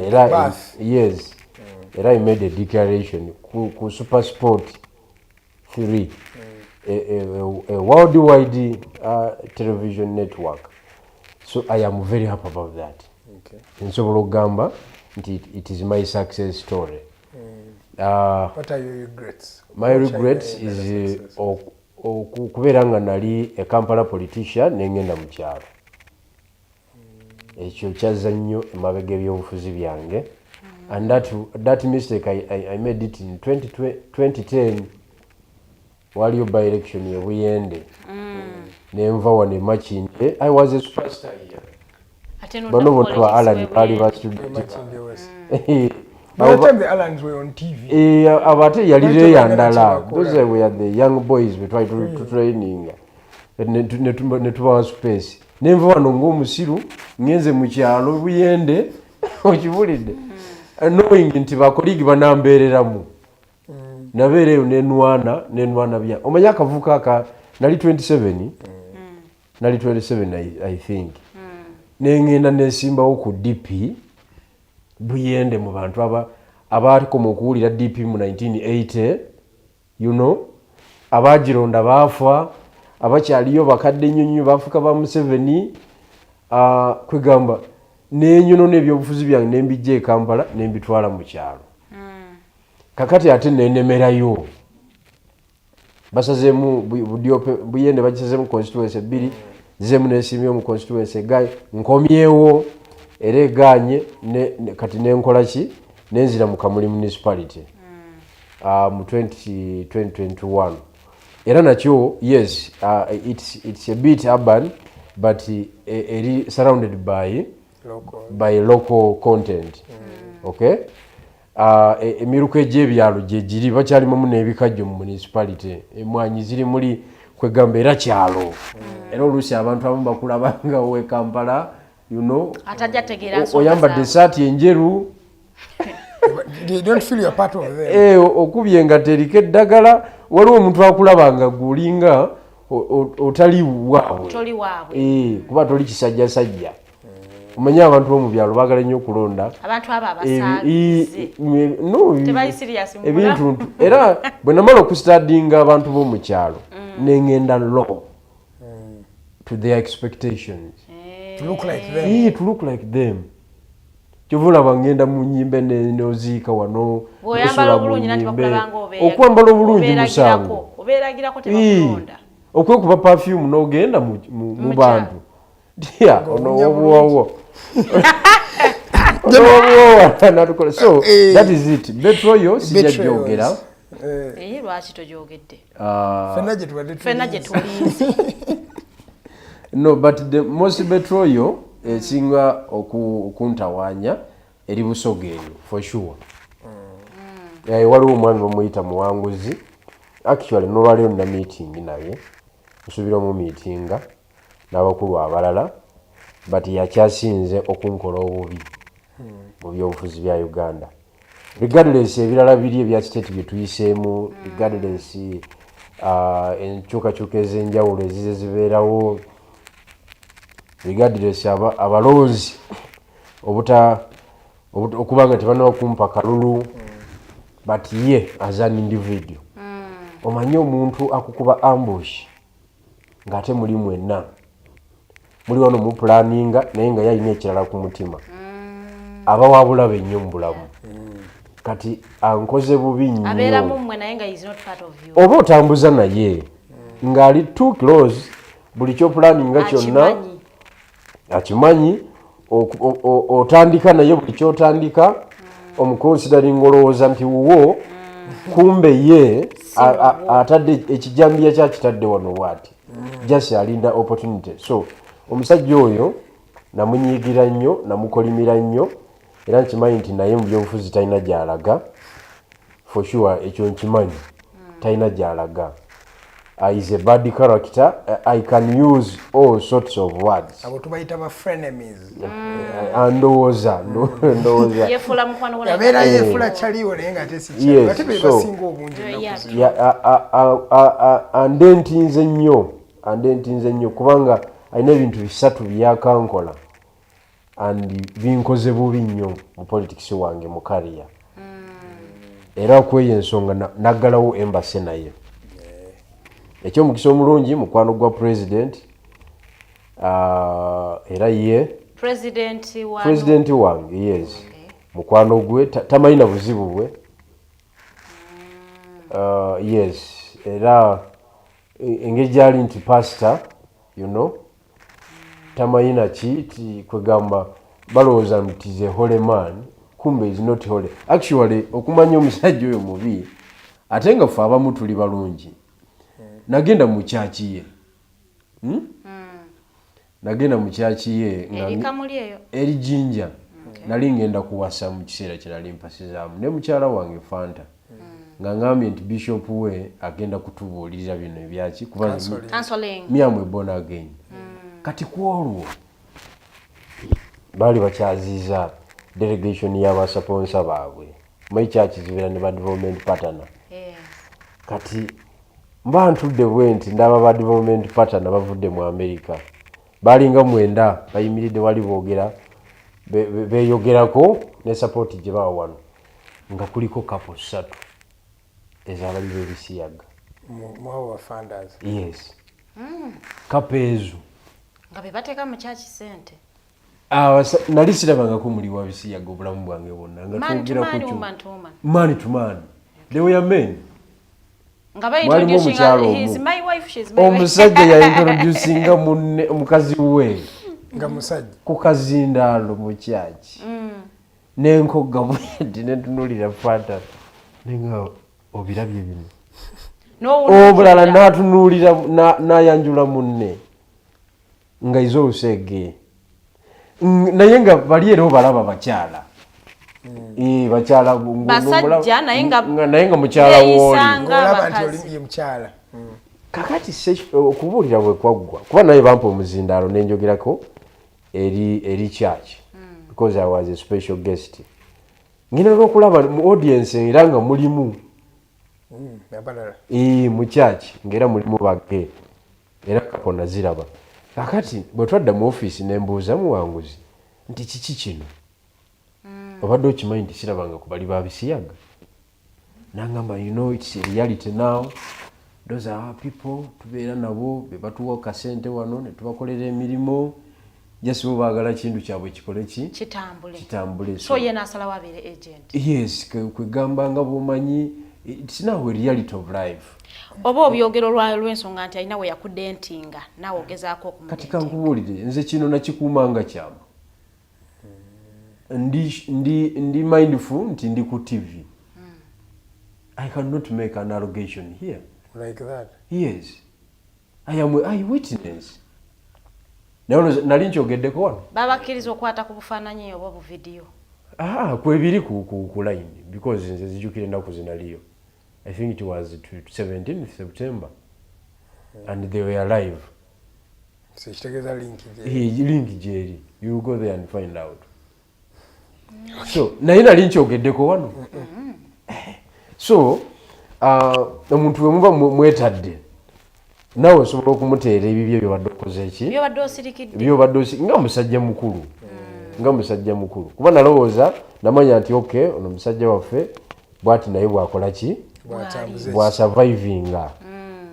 Era yes. Era I made a declaration ku Super Sport 3 a worldwide television network. So I am very happy about that. Nsobola okugamba nti it is my success story. What are your regrets? My regrets is okubeera nga nali a Kampala politician nengenda mu kyalo. Ekyo kyazza nnyo emabega ebyobufuzi byange. And that mistake I made it in 2010 waliyo by election ye Buyende. Nenva wane Machinde. I was a superstar here. Bano botu wa Alan bali ba student. By the time the Alans were on TV. Abate yalire yandala. Those were the young boys we tried to training. Netuba space. nenva wano ng'omusiru ngenze mu kyalo Buyende okibulidde knowing nti bakoligi banambeereramu nabeereyo nenwana bya omanya akavuka aka nali 27 I think nengenda nesimbawo ku DP Buyende mu bantu abaliko mu kuwulira DP mu 1980 you know abagironda baafa abakyaliyo bakadde nnyo bafuka ba Museveni kwegamba n'enyono n'ebyobufuzi byange nembijja e Kampala nembitwala mu kyalo kakati ate nenemerayo basazeemu Buyende bagisazeemu constituency 2 zemu nesimye mu constituency gayi nkomyewo era eganye kati nenkola ki nenzira mu Kamuli municipality mu 2021 era nakyo yes it's a bit urban but surrounded by local content okay emiruko egy'ebyalo gye giri bakyalimu n'ebikajjo mu municipality emwanyi ziri muli kwegamba era kyalo era oluusi abantu abamu bakulabanga owe Kampala you know oyambadde essaati enjeru they don't feel you're part of them okubye nga terika eddagala waliwo omuntu akulabanga gulinga otali waabwe kuba toli kisajjasajja omanya abantu bomu byalo baagala nnyo okulonda abantu abo abasaabize tebali serious ebintu era bwe namala okustadinga abantu bomu kyalo nengenda low to their expectations to look like them Kivula bangenda mu nyimbe n'oziika wano oyambala obulungi nati bakulabanga obeera okwambala obulungi musango obeeragirako tebakulonda okwekuba perfume n'ogenda mu bantu onowowo so that is it betroyo sijja gyogera lwaki togyogedde fenna gye tulinze no but the most betroyo esinga okuntawanya eri Busoga eyo for sure waliwo omwami bamuyita Muwanguzi actually nolwaleero nina meeting naye nsubiramu meetinga n'abakulu abalala but yakyasinze okunkola obubi mu byobufuzi bya Uganda regardless ebirala biri ebya state bye tuyiseemu regardless enkyukakyuka ez'enjawulo ezize zibeerawo regardless abalonzi okubanga tebanaba kumpa kalulu but ye as an individual omanye omuntu akukuba ambush ng'ate muli mwenna muli wano mu planninga naye nga yalina ekirala ku mutima aba wabulabe ennyo mu bulamu kati ankoze bubi nnyo abeeramu mmwe naye nga is not part of you oba otambuza naye ng'ali too close buli kyopulaninga kyonna akimanyi otandika naye buli kyotandika omukonsidering olowooza nti wuwo kumbe ye atadde ekijambiya kyakitadde wano bwati just alinda opportunity so omusajja oyo namunyiigira nnyo namukolimira nnyo era nkimanyi nti naye mu byobufuzi talina gy'alaga for sure ekyo nkimanyi talina gy'alaga is a bad character. I can use all sorts of words. Abo tubayita ba frenemies. Ndowooza. Yefula mukwano wala. Yabera yefula chaliwo naye nga tesi chaliwo. Batebe basinga obungi nakuzi. Andentinze nnyo kubanga alina ebintu bisatu byakankola and binkoze bubi nnyo mu politics wange mu career. Era kweyo ensonga naggalawo embassy naye. Ekyomukisa omulungi mukwano gwa president era ye president wange yes mukwano gwe tamalina buzibu bwe yes era engeri gyali nti pastor you know tamalina ki kwegamba balowooza nti is a holy man kumbe is not holy actually okumanya omusajja oyo mubi ate nga ffe abamu tuli balungi. Nagenda mu kyaki ye. Nagenda mu kyaki ye eri Jinja. Nali ngenda kuwasa mu kiseera kinali mpasizaamu ne mukyala wange Fanta. Nga ngambye nti bishop we agenda kutubuuliriza bino ebyaki kuba counseling. Me am born again. kati kwolwo bali bakyaziza delegation y'abasponsa baabwe my church zibeera ne ba development partner kati mba ntudde bwenti ndaba ba development partner bavudde mu America balinga 9 bayimiridde wali boogera beeyogerako ne support gye bawa wano nga kuliko kapo 3 ez'abali b'ebisiyaga mu funders. Yes. Kapo ezo nga be bateeka mu church sente nali sirabangako muli wa bisiyaga obulamu bwange bwonna nga twogera ku kyo man to man they were men nga ba introducing his my wife she's my wife omusajja ya introducinga munne omukazi we nga musajja ku kazindaalo mu church n'enkogga mwedi netunulira fata nenga obirabye bino obulala n'atunulira n'ayanjula munne nga izo lusege naye nga bali era obalaba bakyala bakyala basajja naye nga mukyala w'oli mukyala kakati okubuulira bwe kwaggwa kuba naye bampa omuzindaalo nenjogerako eri church because I was a special guest ngina n'okulaba mu audience era nga mulimu mu church ng'era mulimu bage era kapona ziraba kakati bwe twadda mu office nembuuza muwanguzi nti kiki kino obadde okimanyi nti sirabanga ku bali babisiyaga nangamba you know it's a reality now those are our people tubeera nabo be batuwa kasente wano ne tubakolera emirimu just bo baagala kintu kyabwe kikole kitambule so ye n'asalawo abeere agent yes kwegamba nga bw'omanyi it's now a reality of life oba obyogero lw'ensonga nti alina we yakudentinga naawe ogezaako okumudentinga kati kankubuulire nze kino nakikuumanga kyama ndi mindful nti ndi ku TV I cannot make an allegation here like that. Yes, I am an eyewitness. Nali nkyogeddeko wano babakkiriza okwata ku bufaananyi oba bu video kwebiri ku line because nze zijjukira ennaku zinaliyo I think it was 17th September and they were live so kitegeza link jeri you go there and find out so naye nali nkyogeddeko wano so omuntu we muba mwetadde nawe osobola okumuteera ebibyo byobadde okoze eki byobadde nga musajja mukulu kuba nalowooza namanya nti okay ono musajja waffe bwati naye bwakola ki bwasurvivinga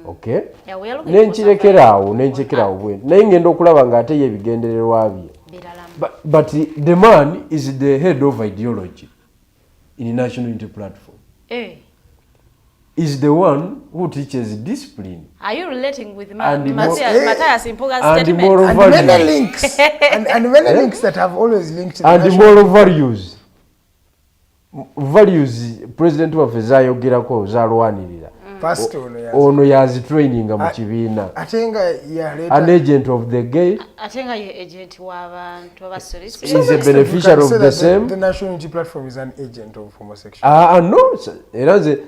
okay nenkirekeraawo bwe naye ngenda okulaba ng'ate ye ebigendererwa bye but the man is the head of ideology in national unity platform is the one who teaches discipline. Are you relating with Matthias Impuga's statement? And many links. and many links that have always linked to the and moral values. Values President wa Fezayogerako zalwanirira. Ono yazi training mu kibiina. Atenga ya an agent of the gay. Atenga ye agent w'abantu abasolisi. Is a beneficiary of the same. The National Unity Platform is an agent of homosexuality. No.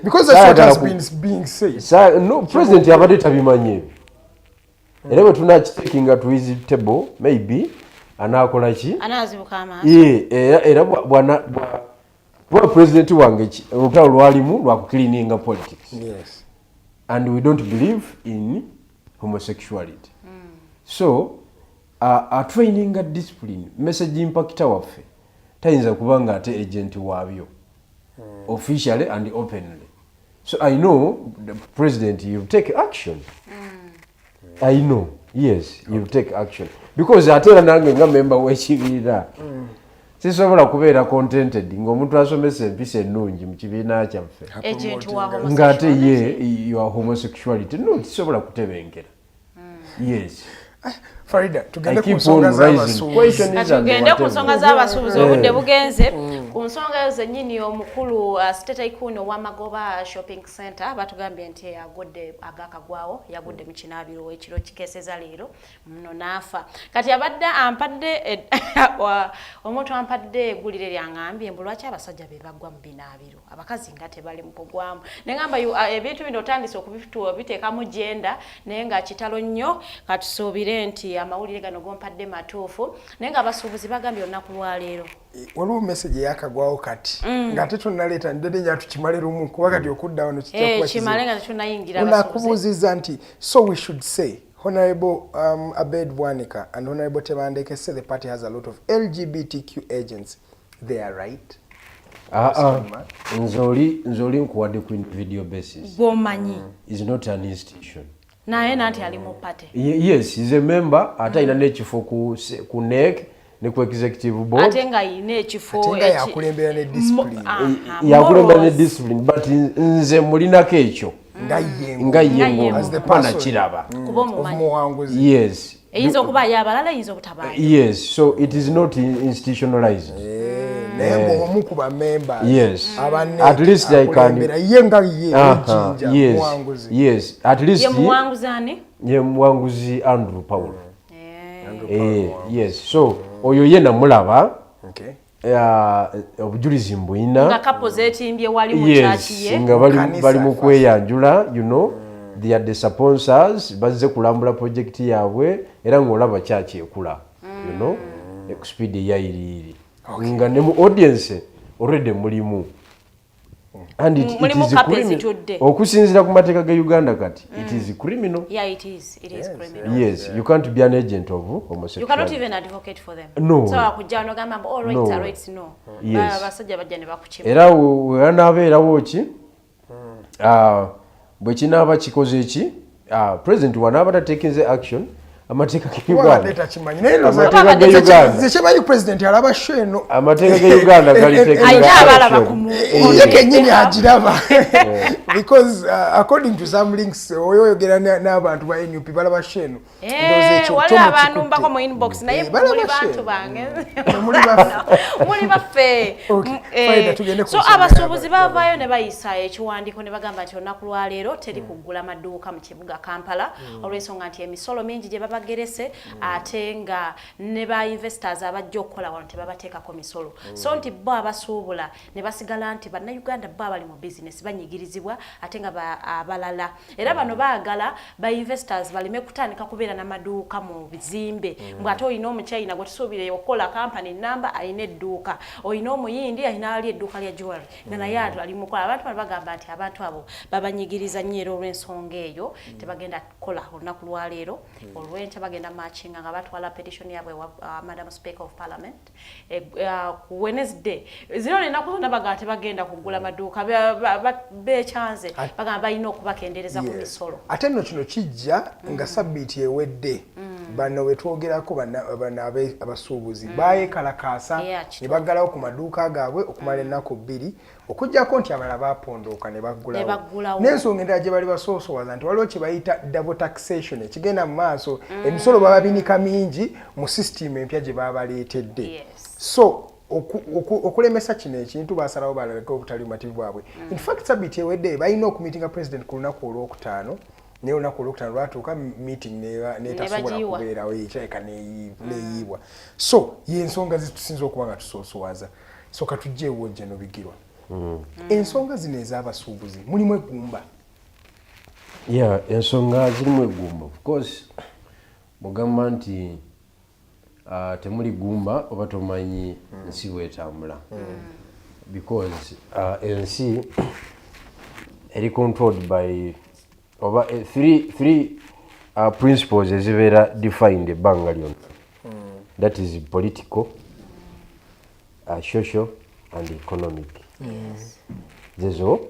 Because that's what has been being said. No, President yabadde tabimanyi. Era bwe tunakitekinga to his table maybe anaakola ki? Anaazibuka amaaso. Era bwana president wange olutalo lwalimu lwakukilininga politics. Yes. And we don't believe in homosexuality. So a training a discipline message impacta waffe tayinza kubanga ate agent waabyo officially and openly. So I know the president you take action. I know, yes, you take action because atera nange nga member w'ekibiina sisobola kubeera contented ng'omuntu asomesa empisa ennungi mu kibiina kyaffe ng'ate ye your homosexuality no tisobola kutebenkera. Yes. Farida, tugende ku nsonga z'abasuubuzi. Tugende ku nsonga z'abasuubuzi obudde bugenze. ku nsonga ezo zennyini omukulu state icon ow'amagoba shopping center batugambye nti agudde agakagwawo yagudde mu kinaabiro ekiro kikeeseza leero muno n'afa kati abadde ampadde omuntu ampadde eggulire lyangambye mbu lwaki abasajja be bagwa mu binaabiro abakazi nga tebali mu kugwamu ne ngamba ebintu bino otandise okubiteekamu genda naye nga kitalo nnyo katusuubire nti amawulire gano gompadde matuufu naye nga abasuubuzi bagambye olunaku lwaleero waliwo message yakagwawo kati ng'ate tunnaleeta ndede nja tukimale lumu kuba kati okuddawo no kijja kimale nga tetunnayingira unakubuuziza nti so we should say Honorable Abed Bwanika and Honorable Tebandeke say the party has a lot of LGBTQ agents. They are right. Nzoli nkuwadde ku individual basis. Gomanyi. Is not an institution. Naye nanti ali mu party. Yes, he's a member. Ata ina n'ekifo ku NEC ne ku executive board. Ate nga ine ekifo ate nga yakulembera ne discipline. Yakulembera ne discipline but nze mulinako ekyo. Nga yengo as the person kiraba. Kuba omumanyi. Yes. Eyinza okuba yabalala eyinza obutabayo. Yes, so it is not institutionalized. Yes, at least I can. Yes, at least. Ye muwanguzi Andrew Paul. Yes, so oyo yena mulaba. Okay. Obujulizi mbuyina. Nga kapoze etimbye wali mu church ye. Nga bali mu kweyanjula, you know. They are the sponsors bazze kulambula project yaabwe era ng'olaba church ekula, you know, speed yayiriri. Nga ne mu audience already mulimu. And it is criminal. Okusinzira ku mateeka ga Uganda kati, it is criminal. Yeah, it is criminal. Yes, you can't be an agent of homosexuality. You cannot even advocate for them. No. So akujja no gamba all rights are rights no. Yes. Basajja bajja ne bakuchima. Era wanabeerawo ki? Bwe kinaaba kikoze eki, president wanaaba tatekinze action, amateeka ga Uganda. Amateeka ga Uganda. Zekimanyi president alaba sheno. Amateeka ga Uganda gali taking action. Ye kennyini agiraba. Because according to some links, oyogera n'abantu ba NUP balaba sheno. Wali abantu mbako mu inbox naye muli bantu bange. Muli baffe. So abasuubuzi bavaayo ne bayisa ekiwandiiko ne bagamba nti olunaku lwaleero teri kuggula maduuka mu kibuga Kampala olw'ensonga nti emisolo mingi gye babagerese ate nga ne ba investors abajja okukola wano tebabateekako misolo. So nti bo abasuubula ne basigala nti bannayuganda bo abali mu business banyigirizibwa ate nga abalala. Era bano baagala ba investors baleme kutandika kubeera n'amaduuka mu bizimbe. Ng'ate olina omukyayina gwe tusuubire okukola company namba alina edduuka. Olina omuyindi alina ali edduuka lya jewelry. Nga naye ali mu kola. Abantu bagamba nti abantu abo babanyigiriza nnyo era olw'ensonga eyo tebagenda kukola olunaku lwaleero. Olw'enkya bagenda machinga nga batwala petition yaabwe Madam Speaker of Parliament. Ku Wednesday zino ennaku zonna bagamba tebagenda kuggula maduuka beekyanze bagamba balina okubakendeereza ku misolo. Ate nno kino kijja nga sabbiiti ewedde bano we twogerako bano abasuubuzi bayeekalakaasa ne baggalawo ku maduuka gaabwe okumala ennaku bbiri okuggyako nti abalala baapondooka ne baggulawo. N'ensonga endala gye bali basoosowaza nti waliwo kye bayita double taxation ekigenda mu maaso emisolo bababinika mingi mu system empya gye babaleetedde. So okulemesa kino ekintu basalawo balaleko obutalumativu bwabwe. In fact sabbiiti ewedde balina okumiitinga president ku lunaku olwokutaano naye olunaku olwokutaano lwatuuka meeting netasobola kubeerawo ekyaleka neeyiibwa. So y'ensonga zitusinza okuba nga tusoosowaza. So katugjeewo Jeno Bigirwa. Ensonga zino ez'abasuubuzi mulimu eggumba. Yeah, ensonga zirimu eggumba. Of course mugamba nti temuli gumba oba tomanyi nsi bwetambula. Because ensi eri controlled by over three principles ezibeera defined ebbanga lyonna. That is political, social and economic. Yes. Zezo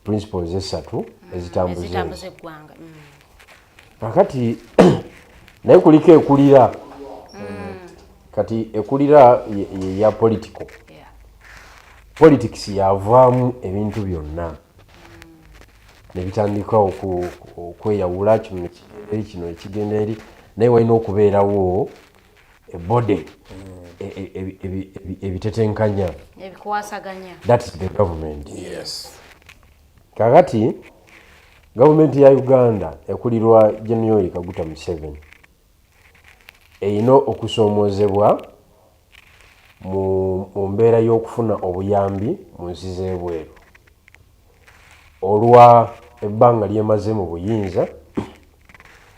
principles esatu ezitambuza eggwanga. Kakati naye kuliko ekulira. Kati ekulira ya political. Politics yavaamu ebintu byonna. Ne bitandika okweyawula kino ekigenda eri naye walina okubeerawo ebode ebitetenkanya ebikuwasaganya. that is the government. Yes. Kakati government ya Uganda ekulirwa General Kaguta Museveni eyino okusoomozebwa mu mbeera y'okufuna obuyambi mu nsi z'ebweru olwa ebbanga lyemaze mu buyinza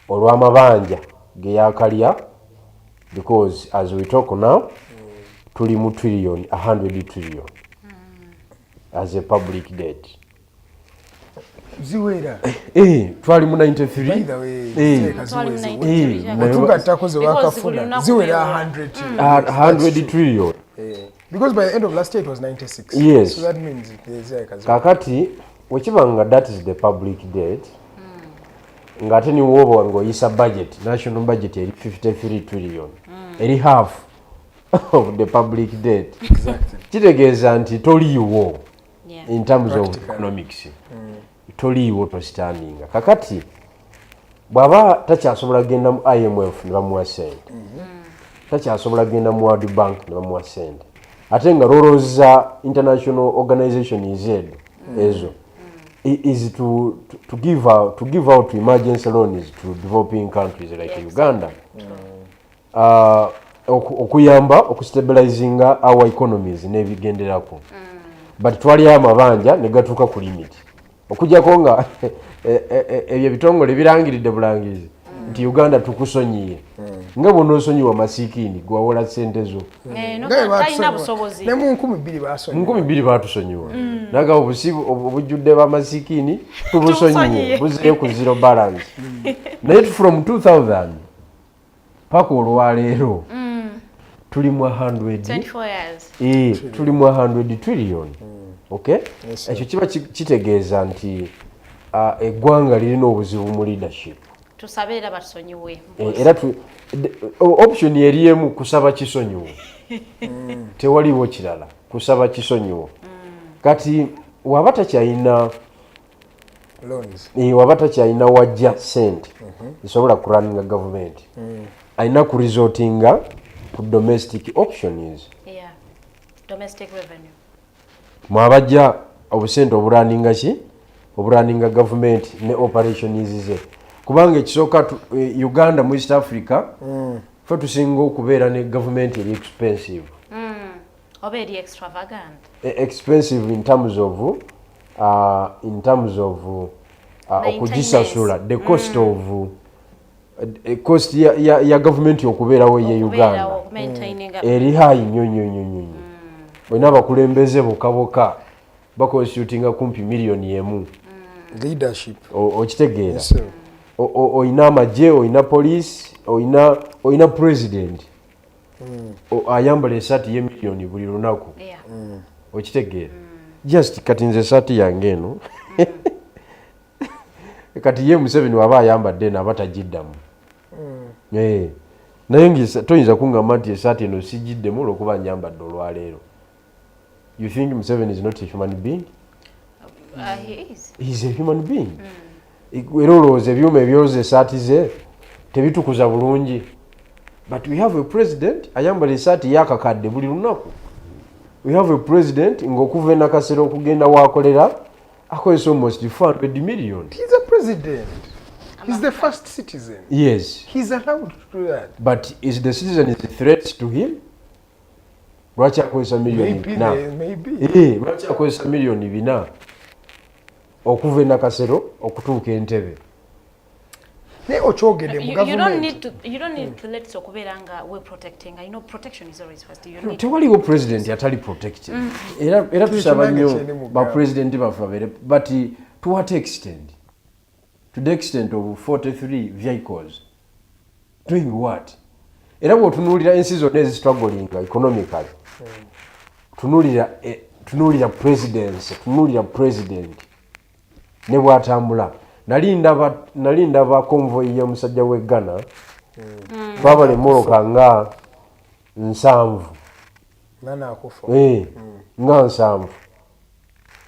olw'amabanja ge yakalya because as we talk now tuli mu trillion 100 trillion as a public debt. Ziwera. Twali mu 93. By the way, tugattako ze bakafuna ziwera 100 trillion. Because by the end of last year it was 96. Yes. So that means kakati wekibanga that is the public debt. Ngate ni wobo ngoyisa budget, national budget eri 53 trillion. Eri half of the public debt. Exactly. Kitegeeza nti toliiwo in terms of economics. Toliiwo to standing. Kakati bwaba takyasobola genda mu IMF ne bamuwa sente. Takyasobola genda mu World Bank ne bamuwa sente. Ate nga lolooza international organization ezo is to give out emergency loans to developing countries like Uganda. Okuyamba okustabilizinga our economies n'ebigenderako. But twali amabanja ne gatuuka ku limit. Okujjako nga ebyo bitongole birangiridde bulangirizi nti Uganda tukusonyiye nga bonosonyiwa masiikini gwawola sente zo talina busobozi ne mu 1200 batusonyiwa naga obujjudde b'amasiikini tubusonyiye buziye ku zero balance naye from 2000 paka olwaleero tuli mu 24 years tuli mu 100 trillion. Okay? Ekyo kiba kitegeeza nti eggwanga lirina obuzibu mu leadership. Tusabeera basonyiwe. Era option eriemu kusaba kisonyiwo. Tewaliwo kirala kusaba kisonyiwo. Kati waba takyayina loans. Waba takyayina wajja sente esobola kurunninga government. Ayina ku resortinga ku domestic options. Yeah. Domestic revenue. Mwabajja obusente oburaninga ki oburaninga government ne operations ze kubanga ekisooka Uganda mu East Africa fe tusinga okubeera ne government eri expensive oba eri extravagant expensive in terms of okujisasula the cost of cost ya government okubeerawo ye Uganda eri high nnyo. Olina abakulembeze bokaboka bakonstitutinga kumpi miliyoni emu leadership okitegeera oyina amagye oyina police oyina president ayambala esaati ye miliyoni buli lunaku okitegeera just kati nze esaati yange eno kati ye Museveni waba ayambadde naaba tagiddamu naye nge toyinza kungamba nti esaati eno sigiddemu olwokuba nyambadde olwaleero. You think Museveni is not a human being? He is. He's a human being. Erolooza ebyuma ebyoza esaati ze tebitukuza bulungi. But we have a president ayambala esaati yakakadde buli lunaku. We have a president ng'okuva e Nakasero okugenda waakolera akozesa almost 400 million. He's a president. He's the first citizen. Yes. He's allowed to do that. But is the citizen is a threat to him? Lwaki akozesa miliyoni 4? Lwaki akozesa miliyoni 4 okuva e Nakasero okutuuka Entebbe? Ne okyogedde mu government. You don't need to let okubeera nga we protecting. You know protection is always first. You need. Tewaliwo president atali protected. Era tusaba nnyo ba president baffe but to what extent? To the extent of 43 vehicles. Doing what? Era bw'otunuulira ensi zonna ezistruggling economically. Tunuulira president ne bw'atambula. Nali ndaba convoy y'omusajja w'e Ghana twabala emmoloka nga 7 nga 7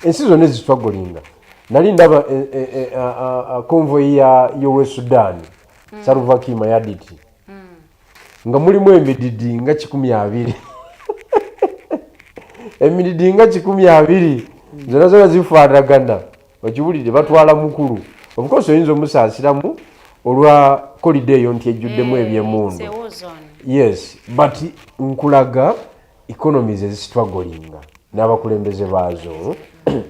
ensi zonna ezitwagolinga. Nali ndaba convoy y'owe Sudan Salva Kiir Mayardit nga mulimu emididi nga 12 emididi nga 12 zonna zonna zifaanagana okiwulire batwala mukulu of course oyinza omusaasiramu olwa holiday eyo nti ejjuddemu ebyemundu yes but nkulaga economies ezistrugglinga n'abakulembeze baazo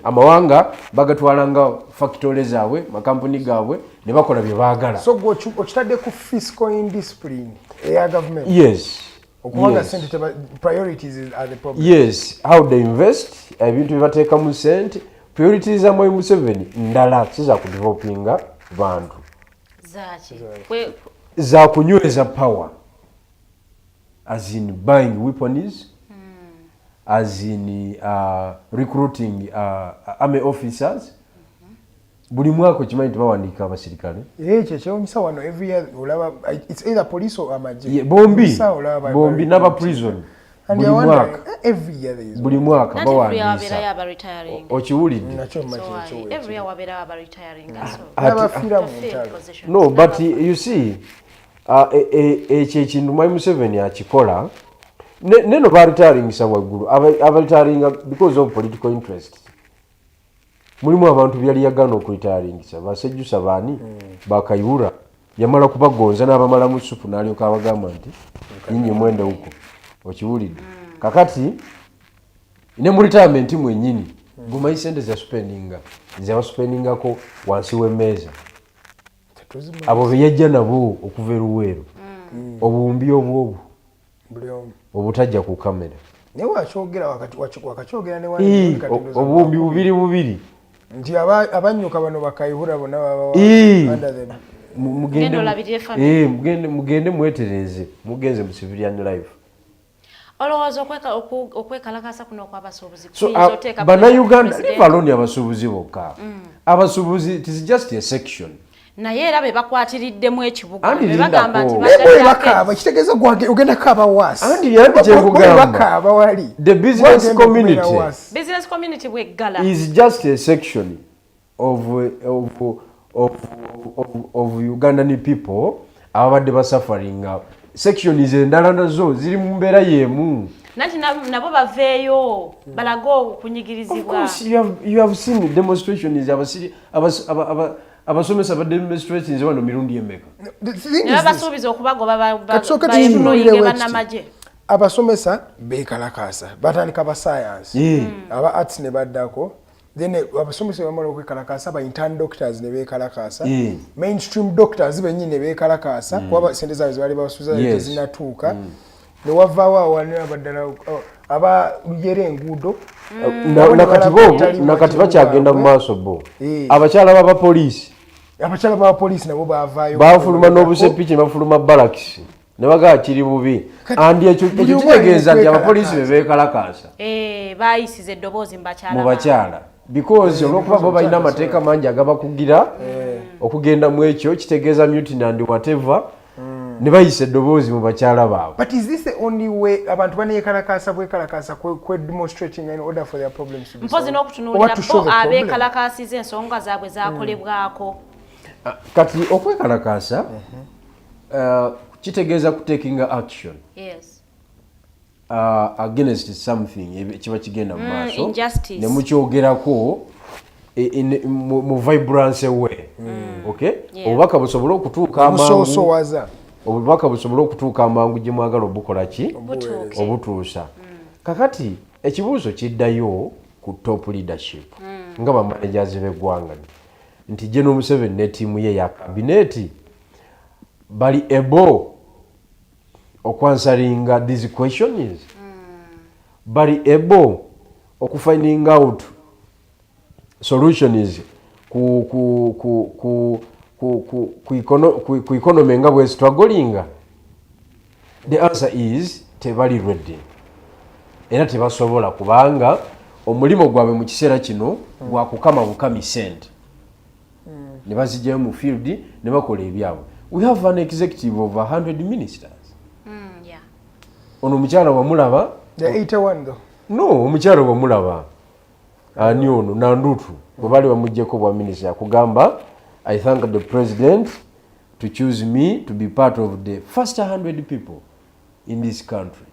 amawanga bagatwalanga factory zaabwe makampuni gaabwe ne bakola bye baagala so okitadde ku fiscal indiscipline eya government yes okubanga sente priorities are the problem yes how they invest ebintu bye mu sente priorities za Moi Museveni ndala siza kudevelopinga bantu za kunyweza power as in buying weapons as in recruiting army officers buli mwaka kimanyi tubawandika abasirikale kyewunyisa wano every year olaba it's either police or amaje bombi n'aba prison buli mwaka bawandisa okiwulidde no but you see ekyo ekintu Moi Museveni akikola neno baritaringisa waggulu abaritaringa because of political interest mulimu abantu byali yagana okuritaringisa basejjusa baani bakayura yamala kubagonza n'abamala mu supu n'alyoka abagamba nti nyinyi mwende huko okiwulidde kakati ne mu retirement mwennyini gumayi sente za spendingako wansi w'emmeeza abo beyajja nabo okuva eruweero obuwumbi obwobu obutajja ku kamera obuwumbi bubiri nti abanyuka bano bakayihura bonna mugende mwetereze mugenze mu civilian life olowooza okwekalakasa kuno okw'abasuubuzi bannayuganda livaloni abasuubuzi bokka abasuubuzi it is just a section naye era be bakwatiriddemu ekibuga bagamba nti bakaaba kitegeeza ogenda kaaba waasi kyekugamba wali the business community bweggala is just a section of Ugandan people ababadde basufferinga sections endala nazo ziri mu mbeera y'emu nanti nabo baveeyo balaga okunyigirizibwa you have seen demonstrations abasomesa ba demonstrations wano mirundi emeka basuubiza okubagoba bannamagye abasomesa beekalakaasa batandika ba science aba arts ne baddako then abasomesa bamala okwekalakaasa ba intern doctors ne beekalakaasa mainstream doctors bennyini ne beekalakaasa kuba sente zaabwe zibali basuuza tezinatuuka ne wavaawo awanira baddala abalugera enguudo nakati bakyagenda mu maaso bo abakyala b'abapoliisi nabo baavaayo bafuluma n'obusepiki ne bafuluma balakisi ne bagaa kiri bubi andi ekyo kitegeeza nti abapoliisi be beekalakaasa baayisiza eddoboozi mu bakyala because olwokuba bo balina amateeka mangi agabakugira okugenda mu ekyo kitegeeza mutiny and whatever ne bayisa eddoboozi mu bakyala baabwe. But is this the only way abantu baneekalakaasa bwekalakaasa kwe demonstrating in order for their problems to be solved? Mpozi n'okutunuulira bo abeekalakaasiza ensonga zaabwe zaakolebwako. Kati okwekalakaasa kitegeeza kutekinga action. Yes. Against something kiba kigenda mu maaso ne mukyogerako mu vibrance way. Okay? Obubaka busobola okutuuka amangu. Obubaka busobola okutuuka amangu gye mwagala obukola ki? Obutuusa. Kakati ekibuuzo kiddayo ku top leadership nga bamanagers b'eggwanga nti General Museveni ne ttiimu ye ya kabineti bali able okwansaringa these questions, bali able okufinding out solutions ku economy nga bwe struggling. The answer is tebali ready era tebasobola kubanga omulimo gwabwe mu kiseera kino gwa kukama bukami sente ne bazijjayo mu field ne bakola ebyabwe. We have an executive of 100 ministers. Yeah. Ono omukyala wamulaba? The 81 though. No, omukyala wamulaba. Ani ono Nandutu bwe bali bamuggyeko bwa minister kugamba I thank the president to choose me to be part of the first 100 people in this country.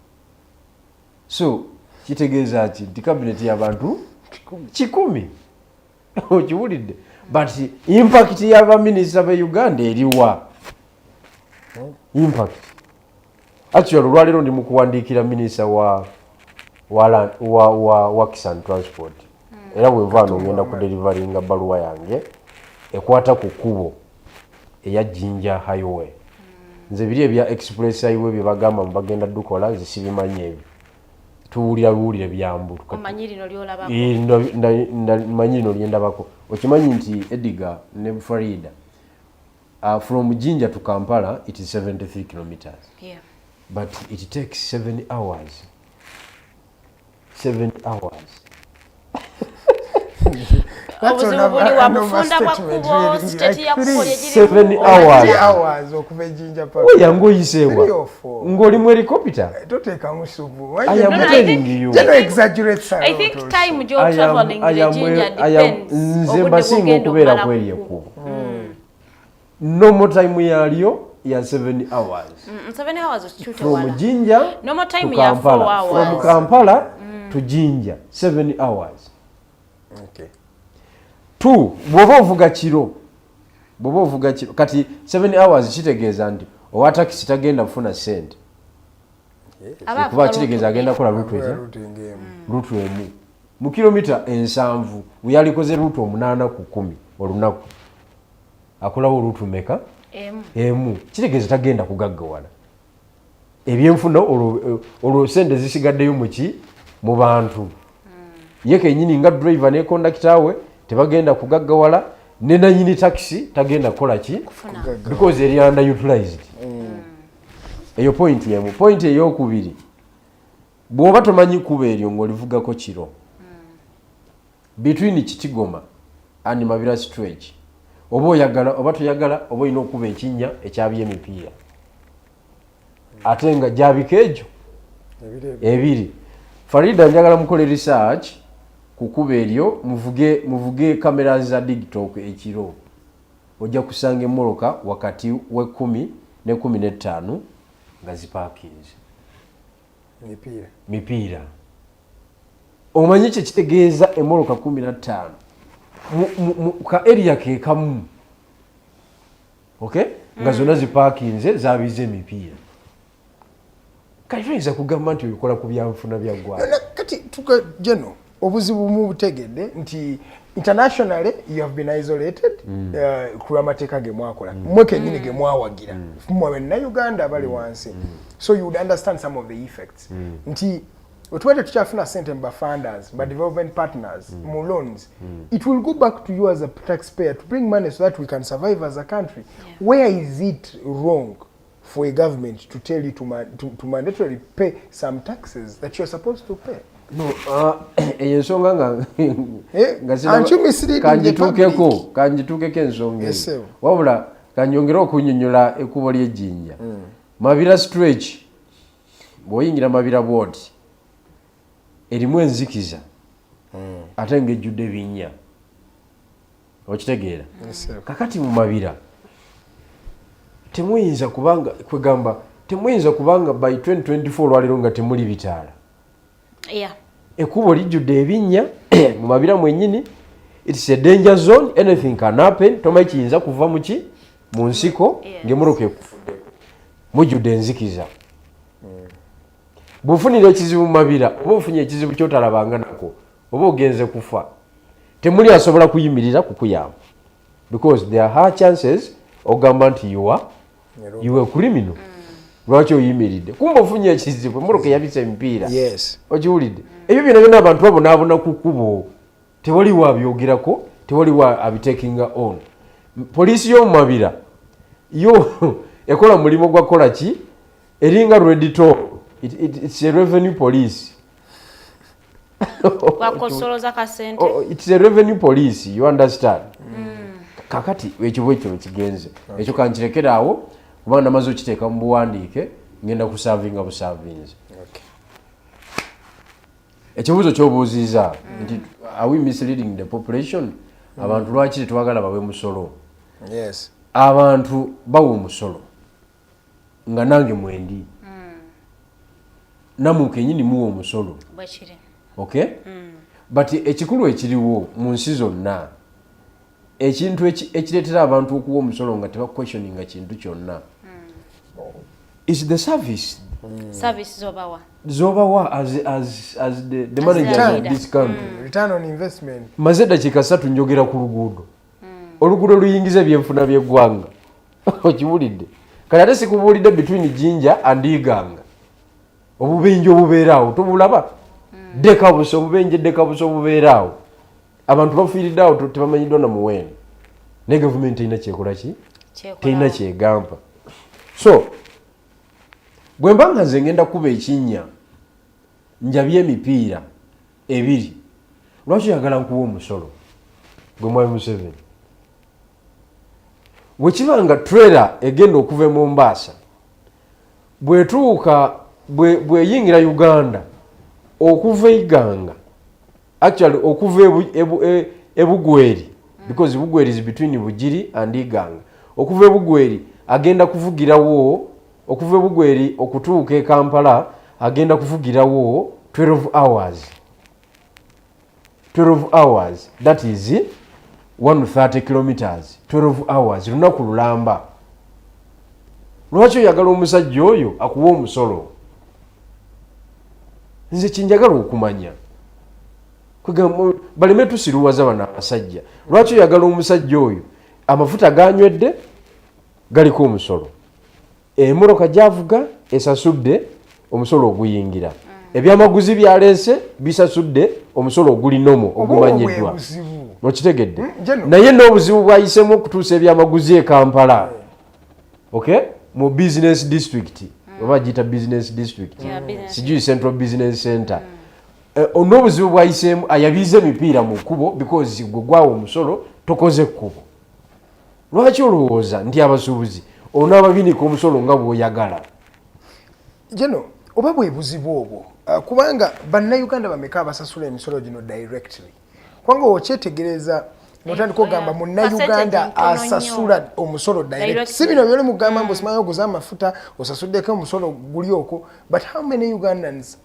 So kitegeeza ki nti cabinet y'abantu 10 okiwulidde but impact y'abaminisita be Uganda eriwa impact actually olwaleero ndi mu kuwandiikira minisita wa Works and Transport era bwenvaano ngenda kudelivaringa baluwa yange ekwata ku kkubo eya Jinja highway nze biri ebya express highway bye bagamba bagenda dukola nze sibimanyi ebyo tuwulira byambu omanyi lino lyolabako manyi lino lyendabako okimanyi nti Edgar ne Farida from Jinja to Kampala it is 73 kilometers but it takes 7 hours 7 hours obuzibu buli wabufunda bwa kubo state ya kukolye giri 7 hours okuva Jinja paka yango yisewa ngoli mu helicopter toteka musubu I am telling you don't exaggerate sir I think time you're traveling in Jinja depends nze basinga okubeera kweri ekubo normal time yaliyo ya 7 hours 7 hours is too from Jinja normal time ya 4 hours from Kampala to Jinja 7 hours okay 2 bwoba ovuga kiro kati 7 hours kitegeeza nti owa taxi tagenda kufuna sente kuba kitegeeza agenda kola rutu emu mu kilomita 7 uyalikoze rutu 8 ku 10 olunaku akolawo rutu meka emu kitegeeza tagenda kugaggawala ebyenfuna olwo sente zisigaddeyo muki mu bantu ye kenyini nga driver ne conductor we tebagenda kugaggawala ne nanyini taxi tagenda kukola ki because eri underutilized eyo point yemu point eyokubiri bw'oba tomanyi kuba eryo ng'olivugako kiro between Kitigoma and Mabira stretch oba oyagala oba toyagala oba olina okuba ekinnya ekyabya emipiira ate nga gyabika egyo ebiri Farida njagala mukole research kukuba eryo muvuge kamera za digital ekiro ojja kusanga emmoloka wakati we10 ne 15 nga ziparkings mipiira omanyi kye kitegeeza emmoloka 15 ka area ke kamu okay nga zonna ziparkings zabize emipiira kayinza kugamba nti obikola ku byanfuna bya ggwanga kati tuka jeno obuzibu mu butegedde nti internationally you have been isolated ku amateeka ge mwakola mwe kenyini ge mwawagira mwe na Uganda bali wansi so you would understand some of the effects nti otwete tuchafuna sente mba funders but development partners mu loans it will go back to you as a taxpayer to bring money so that we can survive as a country where is it wrong for a government to tell you to mandatorily pay some taxes that you're supposed to pay? No, ensonga nga kanjituukeko ensonga wabula kanjongera okunyonyola ekkubo ly'Ejjinja Mabira stretch bw'oyingira Mabira ward erimu enzikiza ate ng'ejjudde ebinnya okitegeera kakati mu Mabira temuyinza kubanga kwegamba temuyinza kubanga by 2024 olwaleero nga temuli bitaala ekkubo lijjudde ebinnya mu Mabira mwennyini it's a danger zone anything can happen tomanyi kiyinza kuva muki mu nsiko ng'emmoloka ekufudde mujjudde enzikiza bw'ofunira ekizibu mu Mabira oba ofunye ekizibu kyotalabanga nako oba ogenze kufa temuli asobola kuyimirira kukuyamba because there are high chances ogamba nti you are criminal lwaki oyimiridde kumba ofunye ekizibu emmoloka yabisa emipiira okiwulidde ebyo byonna byonna abantu babonaabona ku kkubo tewaliwo abyogerako tewaliwo abitakinga on poliisi y'omu Mabira yo ekola mulimu gwa kola ki eringa red toll it's a revenue police it's a revenue police you understand kakati ekyo bwekyo kigenze ekyo kankirekera awo kubanga namaze okiteeka mu buwandiike ngenda kusavinga busavinze ekibuuzo kyobuuziza nti are we misleading the population abantu lwaki tetwagala bawe musolo abantu bawe omusolo nga nange mwendi namu kenyini muwo omusolo bwekiri okay but ekikulu ekiriwo mu nsi zonna ekintu ekireetera abantu okuwa omusolo nga teba questioninga kintu kyonna is the service zobawa as the manager of this country return on investment maze dakiika 3 njogera ku luguudo oluguudo luyingiza ebyenfuna by'eggwanga okiwulidde kale ate sikubuulidde between Jinja and Iganga obubenje obubeeraawo tobulaba dekabuso obubenje dekabuso obubeeraawo abantu bafiiridde awo tebamanyiddwa na muwendo ne gavumenti erina kyekola ki terina kyegamba so bwe mba nga nze ngenda kuba ekinnya njabye emipiira 2 lwaki oyagala nkuwa omusolo gwe mwami Museveni bwekiba nga trailer egenda okuva e Mombasa bwetuuka bweyingira Uganda okuva Iganga actually okuva ebugweri because bugweri is between Bugiri and Iganga okuva ebugweri agenda kuvugirawo okuva ebugweri okutuuka e Kampala agenda kuvugirawo 12 hours that is 130 kilometers 12 hours lunaku lulamba lwaki oyagala omusajja oyo akuwa omusolo nze kinjagala okumanya baleme tusiruwaza bano abasajja lwaki oyagala omusajja oyo amafuta ganywedde galiko omusolo emmotoka gyavuga esasudde omusolo oguyingira ebyamaguzi byaleese bisasudde omusolo ogulinomo ogumanyiddwa okitegedde naye n'obuzibu bwayisemu okutuusa ebyamaguzi e Kampala okay mu business district oba giyita business district sijui central business center n'obuzibu bwayisemu ayabize emipiira mu kkubo because gwe gwawa omusolo tokoze kkubo lwaki olowooza nti abasuubuzi onaababinika omusolo nga bw'oyagala jeno oba bwe buzibu obwo kubanga bannayuganda bameka abasasula emisolo gino directly kubanga okyetegereza notandika ogamba munnayuganda asasula omusolo direct si bino byoli mugamba mbu osimanyi oguza amafuta osasuddeko omusolo guli okwo but how many Ugandans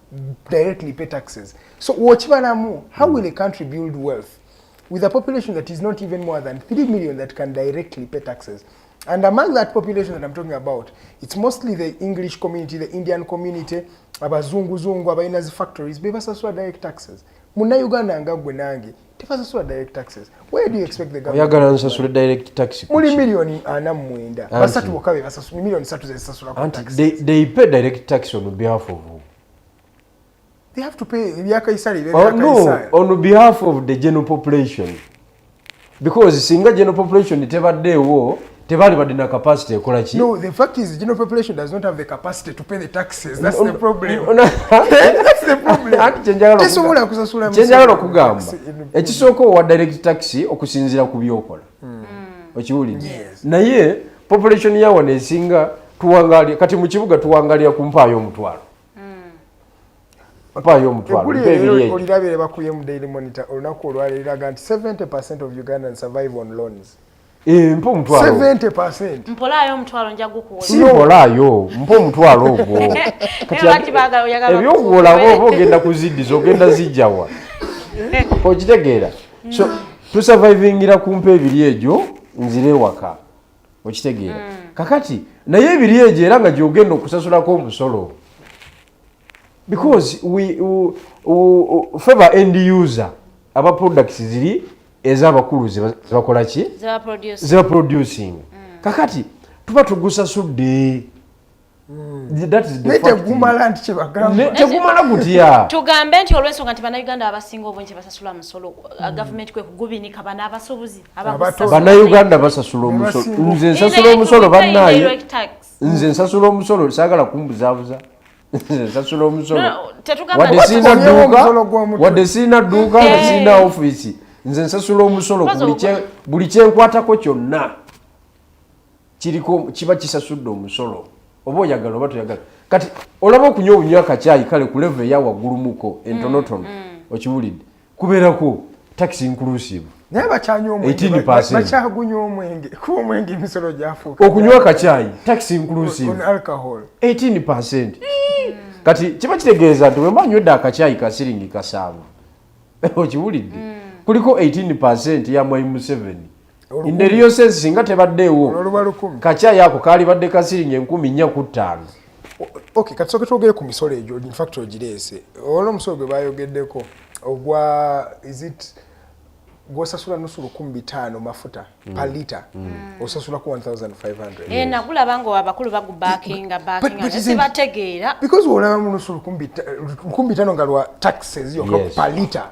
directly pay taxes so wokibalamu how will a country build wealth with a population that is not even more than 3 million that can directly pay taxes? And among that population that I'm talking about, it's mostly the English community, the Indian community, abazungu abayina zi factories, bebasasula direct taxes. Munna Uganda nga gwe nange tebasasula direct taxes. Where do you expect the government? Oyagala nsasula direct tax. Muli million 49 basatu bokabe basasula million 3 zesasula ku taxes. They pay direct tax on behalf of who? They have to pay Kaisari. No, on behalf of the general population. Because singa general population tebaddeewo tebali badina capacity ekola ki? No, the fact is the general population does not have the capacity to pay the taxes. That's the problem. That's the problem. Tesobola kusasula musolo. Chenjagala okugamba. Ekisooka wa direct tax okusinzira ku byokola. Okiwulidde. Naye population yawo nesinga tuwangalia kati mu kibuga tuwangalia kumpaayo omutwalo. Mpayo omutwalo. Olirabire bakuye mu Daily Monitor olunaku olwaliraga nti 70% of Ugandans survive on loans. Mpo omutwalo 70%. Mpolaayo omutwalo nja gukuwa. Si mpolaayo, mpo omutwalo ogwo. Kati ebyokuwola oba ogenda kuziddiza ogenda zijjawa. Okitegeera. So tusurvivingira kumpa ebiri egyo nzire waka. Okitegeera. Kakati naye ebiri egyo era nga gyogenda okusasulako omusolo. Because we favor end user aba products ziri ez'abakulu zibakola ki ziba producing kakati tuba tugusasudde that is the fact tegumala nti kyebagamba tegumala gutya tugambe nti olw'ensonga nti bannayuganda abasinga obungi basasula musolo gavumenti kwe kugubinika bana abasuubuzi bannayuganda basasula omusolo nze nsasula omusolo bannaye nze nsasula omusolo saagala kumbuzaabuza nsasula omusolo wadde siina dduuka wadde siina ofiisi nze nsasula omusolo buli kyenkwatako kyonna kiba kisasudde omusolo oba oyagala oba toyagala kati olaba okunywa obunywa akacyayi kale ku level eya waggulumuko entonotono okiwulidde kubeerako tax inclusive naye bakyagunywa omwenge kuba omwenge emisolo gyafuuka okunywa akacyayi tax inclusive on alcohol 18%. kati kiba kitegeeza nti bwe mbanywedde akacaayi ka siringi 7 okiwulidde kuliko 18% ya mwai Museveni in the real sense singa tebaddeewo kacaayi ako kaali badde ka siringi 14,500. Okay, kati soke twogere ku misolo egyo in fact ogireese olwo omusolo gwe bayogeddeko ogwa is it gwosasula nusu 1500 mafuta per liter osasula ku 1500 nagulaba nga abakulu bagubakinga sibategeera because olaba mu nusu 1500 nga lwa taxes yo per liter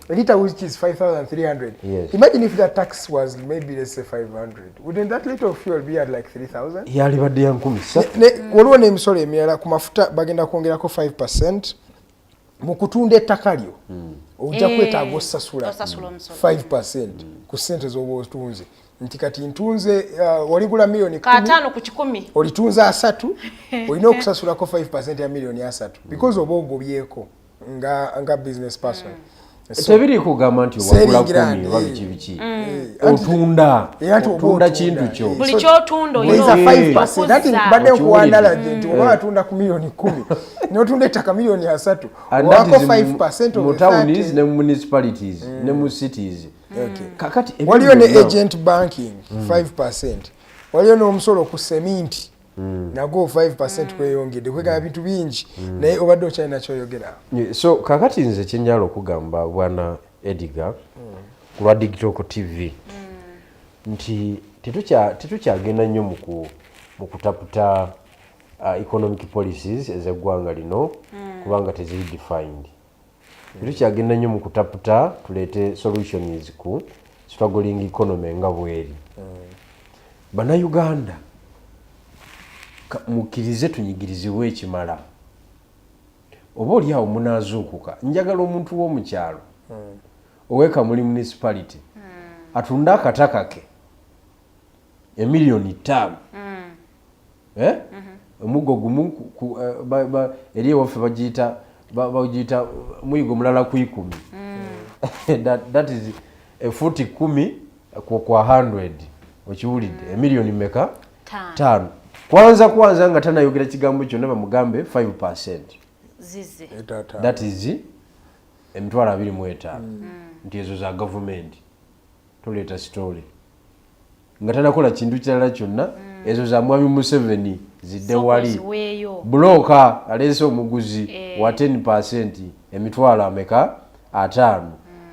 a liter which is 5300 imagine if that tax was maybe let's say 500 wouldn't that liter of fuel be at like 3000 yali badde ya 10 waliwo n'emisolo emirala ku mafuta bagenda kwongerako 5% mu kutunda ettaka lyo ojja kwetaaga osasula 5% ku ssente z'oba otunze nti kati ntunze waligula miliyoni 5 ku 10 olitunza 3 olina okusasulako 5% ya miliyoni 3 because oba ogobyeko nga business person tebiri kugamba nti wagula 10 oba biki otunda kintu kyo buli kyotunda oyina 5% ati badde nkuwandala nti oba watunda ku miliyoni 10 n'otunda ettaka miliyoni 3 wako 5% mu towns ne municipalities ne mu cities kakati waliyo ne agent banking 5% waliyo n'omusolo ku seminti nago 5% kweyongedde kwegamba bintu bingi naye obadde okyalina kyoyogera so kakati nze kyenjala okugamba bwana Edgar ku lwa Digital TV nti tetukyagenda nnyo mu kutaputa economic policies ez'eggwanga lino kubanga teziri defined tetukyagenda nnyo mu kutaputa tuleete solutions ku struggling economy nga bweri Bannayuganda mukkirize tunyigirizibwe ekimala oba oli awo munaazuukuka njagala omuntu w'omukyalo oweka muli municipality atunda akataka ke emiliyoni 5 omuggo gumu eri ewaffe bagiyita muyigo mulala ku 10 that is a futi 10 kwa 100 okiwulidde emiliyoni meka 5 kwanza nga tanayogera kigambo kyonna bamugambe 5% zize that is emitwalo 25 nti ezo za government tuleeta story nga tanakola kintu kirala kyonna ezo za mwami Museveni zidde wali bloka aleese omuguzi wa 10% emitwalo ameka 5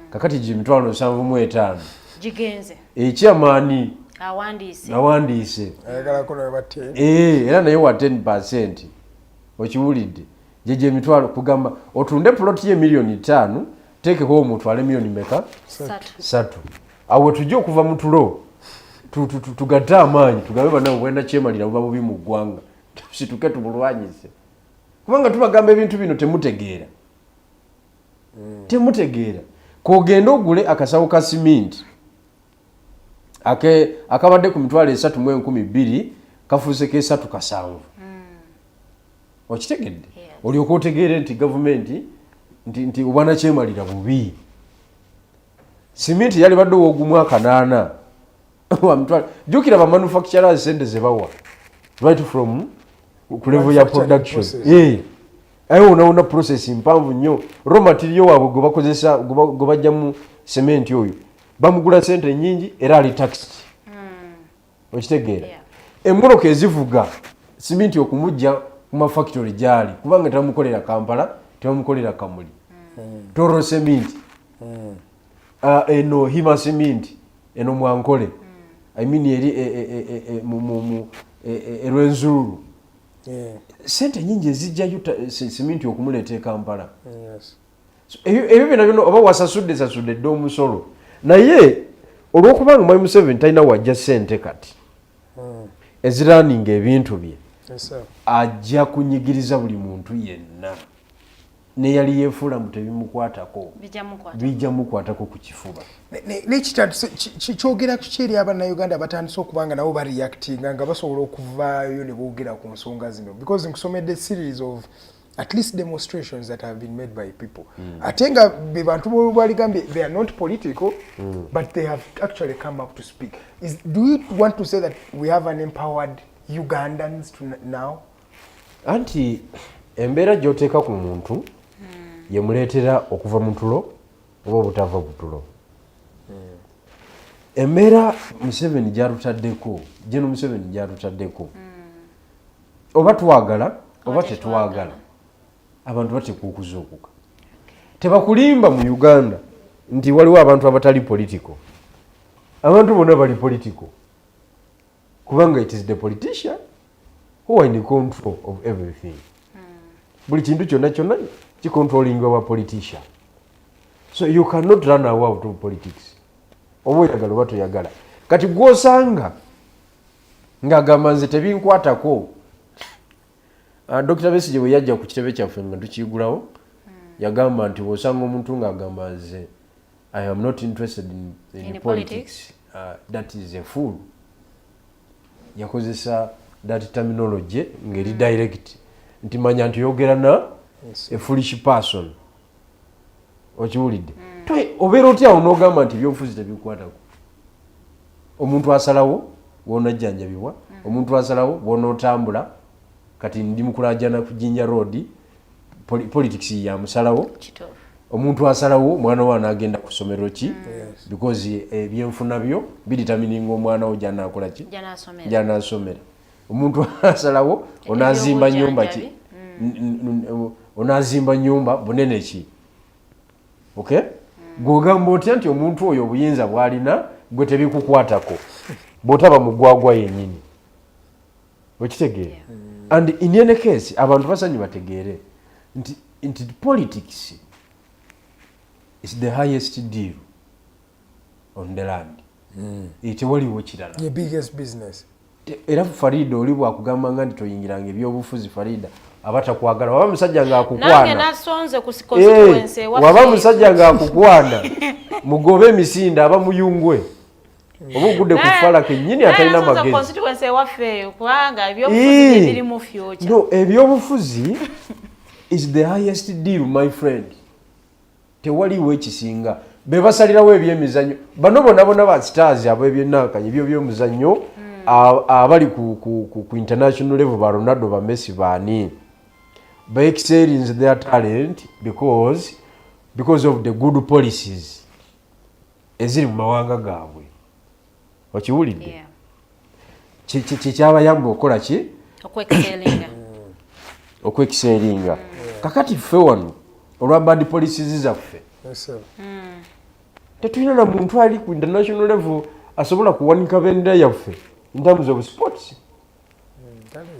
kakati emitwalo 75 gigenze ekyamaani awandiise era naye wa 10% okiwulidde jeje emitwalo kugamba otunde ploti ye miliyoni 5 teekeko omutwale miliyoni meka 3 awo tujja okuva mu tulo tugatte amaanyi tugabe banawe bwenda kyemalira buba bubi mu ggwanga situke tubulwanyise kubanga tubagamba ebintu bino temutegeera kogenda ogule akasawo ka siminti akabadde ku mitwalo 3,12 kafuuse ke 3,7 okitegedde olyoka otegeere nti gavumenti nti obwana kyemalira bubi siminti yali badde owogumu 8 jukira ba manufacturers sente zebawa right from ku level ya production ayo unaona process mpanvu nnyo raw material wabwe go bakozesa go bajja mu cement oyo bamugula sente nyingi era ali taxed okitegeera emmoloka ezivuga cement okumujja ku ma factory gyali kubanga tamukolera Kampala tamukolera Kamuli Toro cement eno Hima cement eno Mwankole I mean eri Rwenzururu sente nyingi ezijja yuta cement okumuleta Kampala ebyo bino oba wasasudde ddo omusolo naye olw'okubanga mwami Museveni talina wajja sente kati eziraninga ebintu bye ajja kunyigiriza buli muntu yenna neyali yeefuula mu tebimukwatako bijja mukwatako ku kifuba kyogera kukyeri abannayuganda batandise okubanga nabo bareactinga nga basobola okuvaayo ne boogera ku nsonga zino because nkusomedde series of at least demonstrations that have been made by people ate nga be bantu baligambye they are not political but they have actually come up to speak. Do you want to say that we have an empowered Ugandans now? Anti embeera gy'oteeka ku muntu yemuleetera okuva mu tulo oba obutava ku tulo. Embeera Museveni gy'alutaddeko, General Museveni gy'alutaddeko, oba twagala oba tetwagala, abantu batekuukuza okuka. Tebakulimba mu Uganda nti waliwo abantu abatali political. Abantu bonna bali political. Kubanga it is the politician who are in control of everything. Buli kintu kyonna kyonna kikontrolingwa wa politician. So you cannot run away out of politics. Oba oyagala oba toyagala. Kati gw'osanga ng'agamba nze tebinkwatako. Dr. Besigye bwe yajja ku kitebe kyaffe nga tukiyigulawo yagamba nti bw'osanga omuntu ng'agamba nze I am not interested in politics. That is a fool. Yakozesa that terminology ngeri direct. Nti manya nti yogera na a foolish person. Okiwulidde? Obeera otya onoogamba nti ebyobufuzi tebikwatako. Omuntu asalawo w'onajjanjabibwa, omuntu asalawo w'onootambula, kati ndi mukulajjana ku Jinja Road, politics ya musalawo. Omuntu asalawo mwana we anaagenda ku ssomero ki because ebyenfuna byo bidetermininga omwana we gy'anaakola ki gy'anaasomera. Omuntu asalawo onaazimba nnyumba ki onaazimba nnyumba bunene ki. Okay? Gw'ogamba otya nti omuntu oyo obuyinza bw'alina gwe tebikukwatako bw'otaba mugwagwa yennyini. Okitegeera? And in any case abantu basanyi bategeere nti politics is the highest deal on the land. Tewaliwo kirala. The biggest business. Era Farida oli bwakugamba nga nti toyingiranga ebyobufuzi Farida abatakwagala waba musajja ng'akukwana. Nange nasonze ku constituency waba musajja ng'akukwana mugobe emisinde aba muyungwe. Oba ogudde ku fala kennyini atalina magezi. Constituency waffe kubanga ebyobufuzi biri mu future. No, ebyobufuzi is the highest deal my friend. Tewaliwo ekisinga. Be basalirawo ebyemizannyo. Bano bonna ba stars abo ebyennankanya ebyo by'omuzannyo abali ku international level ba Ronaldo ba Messi baani. They excel in their talent because of the good policies eziri mu mawanga gaabwe. Okiwulidde? Kikyabayamba okukola ki? Okwekiseeringa. Kakati ffe wano olwa bad policies zaffe tetulina na muntu ali ku international level asobola kuwanika bendera yaffe in terms of sports.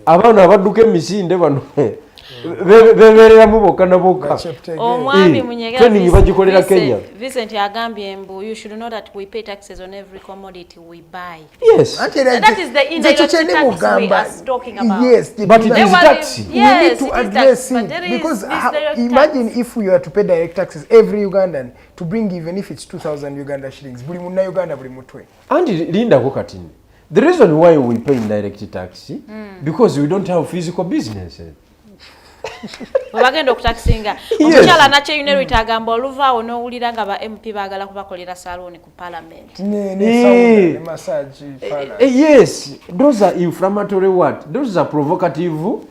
Abaana abadduka emisinde bano bebeereramu bokka na bokka. Omwami Munyega bagikolera Kenya. Vincent agambye mbu you should know that we pay taxes on every commodity we buy. Yes. That is the indirect tax we are talking about. Yes, but it is tax. We need to address it because imagine if we were to pay direct taxes every Ugandan to bring even if it's 2,000 Uganda shillings. Buli munna Uganda buli mutwe. And linda ko katini. The reason why we pay indirect tax because we don't have physical business. Bagenda okutaxinga omukyala nakye yune lwitagamba oluvaawo n'owulira nga ba MP baagala kubakolera saloni ku parliament. Yes, those are inflammatory what? Those are provocative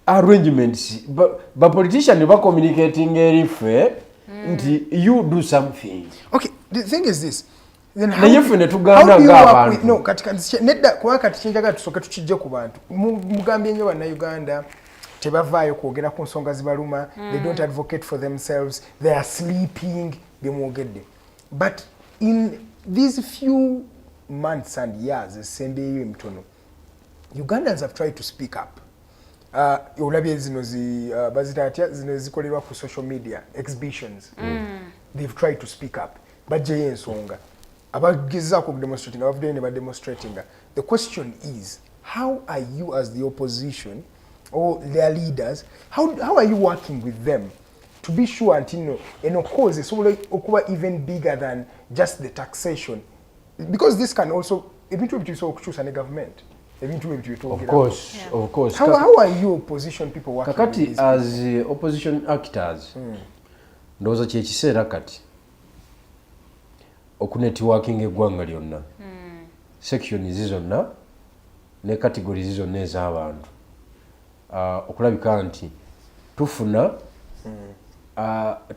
arrangements. But politicians are communicating erife nti you do something. Okay, the thing is this. Then how do you work with no katika nedda kuba kati kinjaga tusoke tukijje ku bantu mugambye nnyo banna Uganda tebavaayo kwogera ku nsonga zibaluma. They don't advocate for themselves, they are sleeping bemwogedde. But in these few months and years esembeeyo emitono Ugandans have tried to speak up. Olabye zino bazitatya zino zikolerwa ku social media exhibitions. They've tried to speak up bajjeyo ensonga abagezaako demonstrating abavuddeyo ne bademonstrating. The question is, how are you as the opposition or their leaders, how are you working with them to be sure until eno cause esobola okuba even bigger than just the taxation, because this can also ebintu ebitusobola okukyusa ne government ebintu ebituyitogera. Of course. How are you opposition people working kakati with as opposition actors ndowooza kyekiseera kati okunetiworking eggwanga lyonna section zizonna ne categories zonna ez'abantu okulabika nti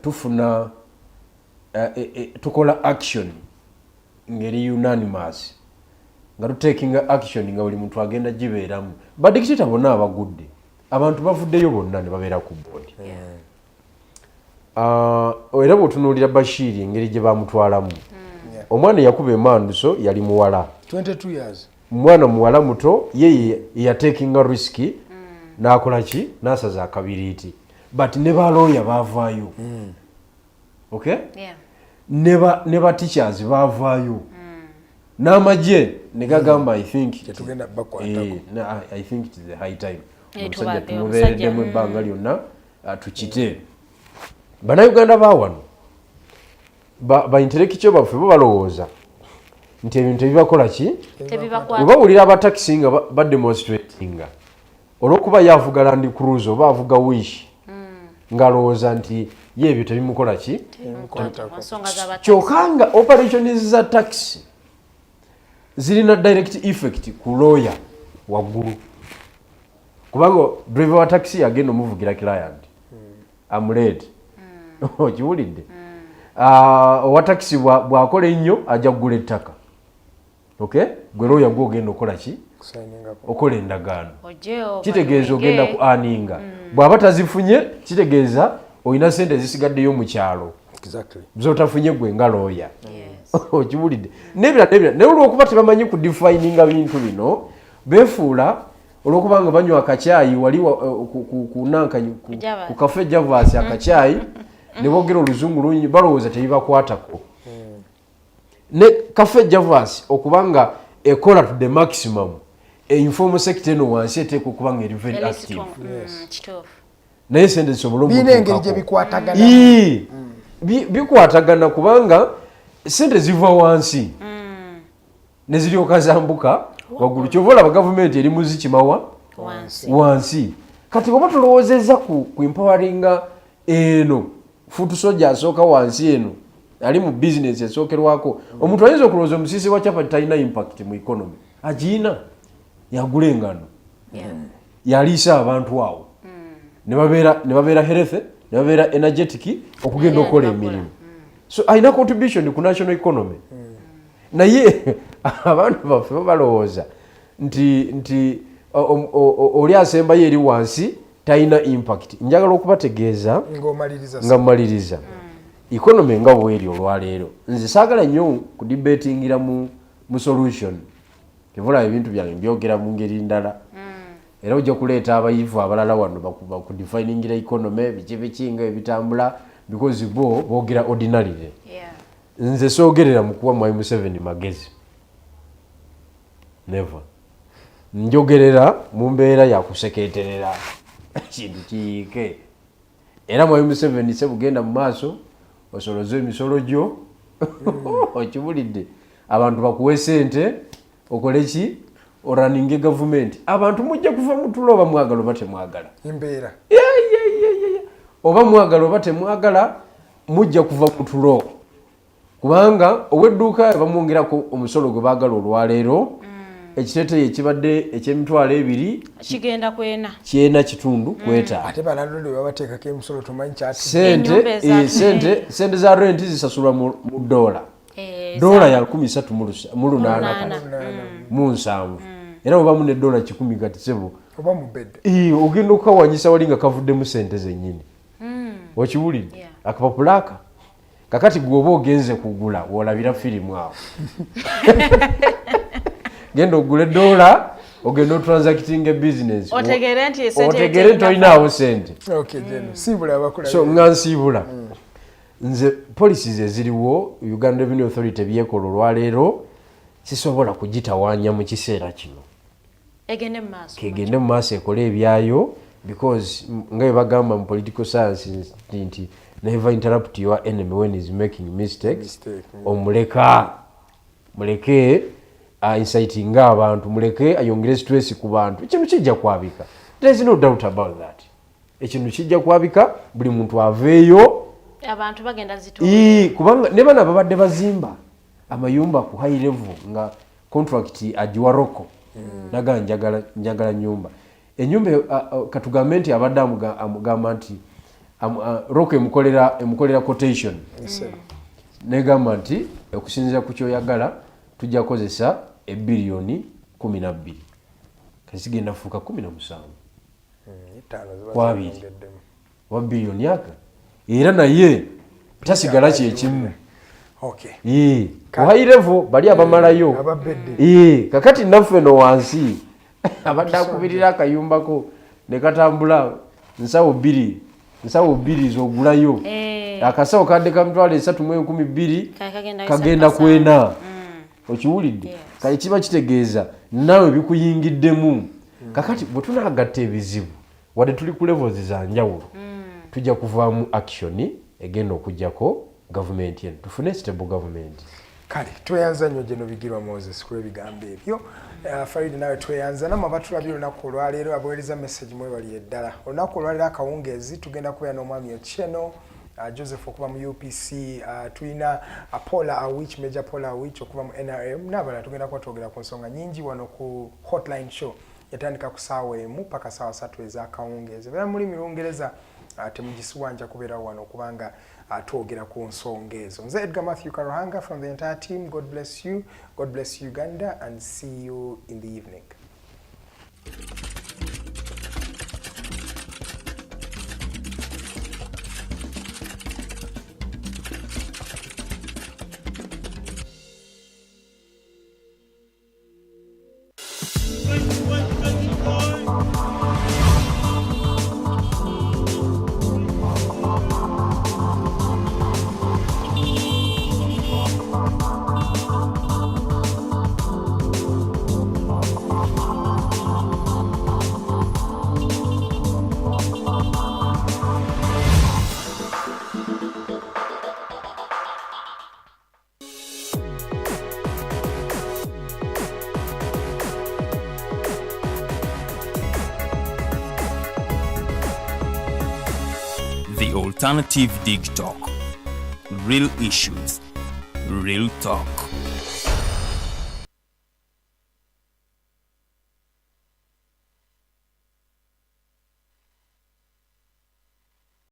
tufuna tukola action ngeri unanimous nga tutakinga action nga buli muntu agenda gibeeramu badikitata bonna abagudde abantu bavuddeyo bonna ne babeera ku board era bw'otunuulira Bashiri engeri gye bamutwalamu omwana yakuba emanduso yali muwala 22 years mwana muwala muto yeye yatekinga riski n'akola ki n'asaza akabiriiti but ne balooya baavaayo okay ne ba teachers baavaayo n'amagye ne gagamba I think it is the high time omusajja tumubeereddemu ebbanga lyonna tukite bannayuganda baawano ba intellectual baffe bo balowooza nti ebintu ebibakola ki webawulira abataxi nga bademonstratinga olw'okuba yavuga Land Cruiser oba avuga Wish ng'alowooza nti ye ebyo tebimukola ki kyokka nga operations za taxi zirina direct effect ku lawyer waggulu kubanga driver wa taxi agenda omuvugira client amulete okiwulidde owa taxi bw'akola ennyo ajja kugula ettaka okay gwe lawyer gwe ogenda okola ki okola endagaano kitegeeza ogenda ku aninga bw'aba tazifunye kitegeeza olina sente ezisigaddeyo mu kyalo zotafunye gwe nga lawyer okiwulidde nebira naye olw'okuba tebamanyi ku defininga bintu bino beefuula olw'okubanga banywa akacyayi wali ku kafe Javas akacyayi ne boogera oluzungu lungi balowooza tebibakwatako ne kafe Javas okubanga ekola to the maximum informal sector eno wansi eteeka okuba nga eri very active naye sente zisobole bikwatagana kubanga sente ziva wansi ne ziryoka zambuka waggulu kyova olaba gavumenti eri muzikimawa wansi kati bw'oba tulowoozezza ku empoweringa eno futu soja asooka wansi eno ali mu bizinesi esookerwako omuntu ayinza okulowooza omusisi wa chapati talina impact mu economy agiina yagula engano yaliisa abantu awo ne babeera health ne babeera energetic okugenda okukola emirimu so alina contribution ku national economy naye abantu baffe balowooza nti oli asembayo eri wansi talina impact njagala okubategeeza nga mmaliriza economy nga bweri olwaleero nze saagala nnyo kudibetingira mu solution kivula ebintu byange mbyogera mu ngeri ndala era ojja kuleeta abayivu abalala wano bakudefiningira economy biki nga ebitambula because bo boogera ordinarily nze soogerera mu kuwa Mwai Museveni magezi never njogerera mu mbeera yakusekeeterera kintu kiyiike era Mwai Museveni se bugenda mu maaso osoloze emisolo gyo okibulidde abantu bakuwe sente okole ki oraninge gavumenti abantu mujja kuva mutulo oba mwagala oba temwagala embeera oba mwagala oba temwagala mujja kuva mutulo kubanga ow'edduuka bamwongerako omusolo gwe baagala olwaleero ekiteeteeyi ekibadde eky'emitwalo 2 kigenda kwena kyena kitundu kweta ate balandode babateekako emisolo tomanyi kyati sente za rent zisasulwa mu dola ya 1387 era obamu ne dola 10 kati sebo oba mu bedde ogenda okukawanyisa wali nga kavuddemu sente zennyini okiwulidde akapapulaka kakati gwoba ogenze kugula wolabira firimu awo genda ogule dola ogenda otransacting business otegere nti tolinaawo sente so nga nsiibula nze policies eziriwo Uganda Revenue Authority byekola olwaleero sisobola kugitawaanya mu kiseera kino kegende mu maaso ekole ebyayo because nga bwe bagamba mu political science nti never interrupt your enemy when he is making mistakes muleke inciting abantu muleke ayongere stress ku bantu ekintu kijja kwabika there is no doubt about that ekintu kijja kwabika buli muntu aveeyo abantu bagenda kubanga ne bana babadde bazimba amayumba ku high level nga contract agiwa roko naga njagala nyumba enyumba katugambe nti abadde amugamba nti Rock emukolera quotation negamba nti okusinziira ku kyoyagala tujja kukozesa ebiliyoni 12 kati sigenda fuuka 17 kwa 2 wa biliyoni yaka era naye tasigala kyekimu wairevo bali abamalayo kakati naffe no wansi abadde akubirira akayumbako ne katambula nsawo 2 zogulayo akasawo kadde kamutwala 3,12 kagenda kwena okiwulidde kale kiba kitegeeza nawe bikuyingiddemu kakati bwe tunagatta ebizibu wadde tuli ku levels za njawulo tujja kuvaamu action egenda okujjako gavumenti eno tufune stable government. Kale tweyanza nnyo Geno Bigirwa Moses kulw'ebigambo ebyo. Farid nawe tweyanza namwe abatulabye olunaku olwaleero abaweereza message mwebaliye ddala. Olunaku olwaleero akawungeezi tugenda kubeera n'omwami Okyeno, Joseph okuva mu UPC, tulina Paula Awich, Major Paula Awich okuva mu NRM n'abalala tugenda kuba twogera ku nsonga nnyingi wano ku hotline show yatandika ku ssaawa 1 paka ssaawa 3 ez'akawungeezi. Beera muli Mirungereza temugisiwanja kubeera wano kubanga twogera ku nsonga ezo. Nze Edgar Matthew Karuhanga from the entire team. God bless you, God bless Uganda, and see you in the evening. The Alternative Dig Talk. Real issues, real talk.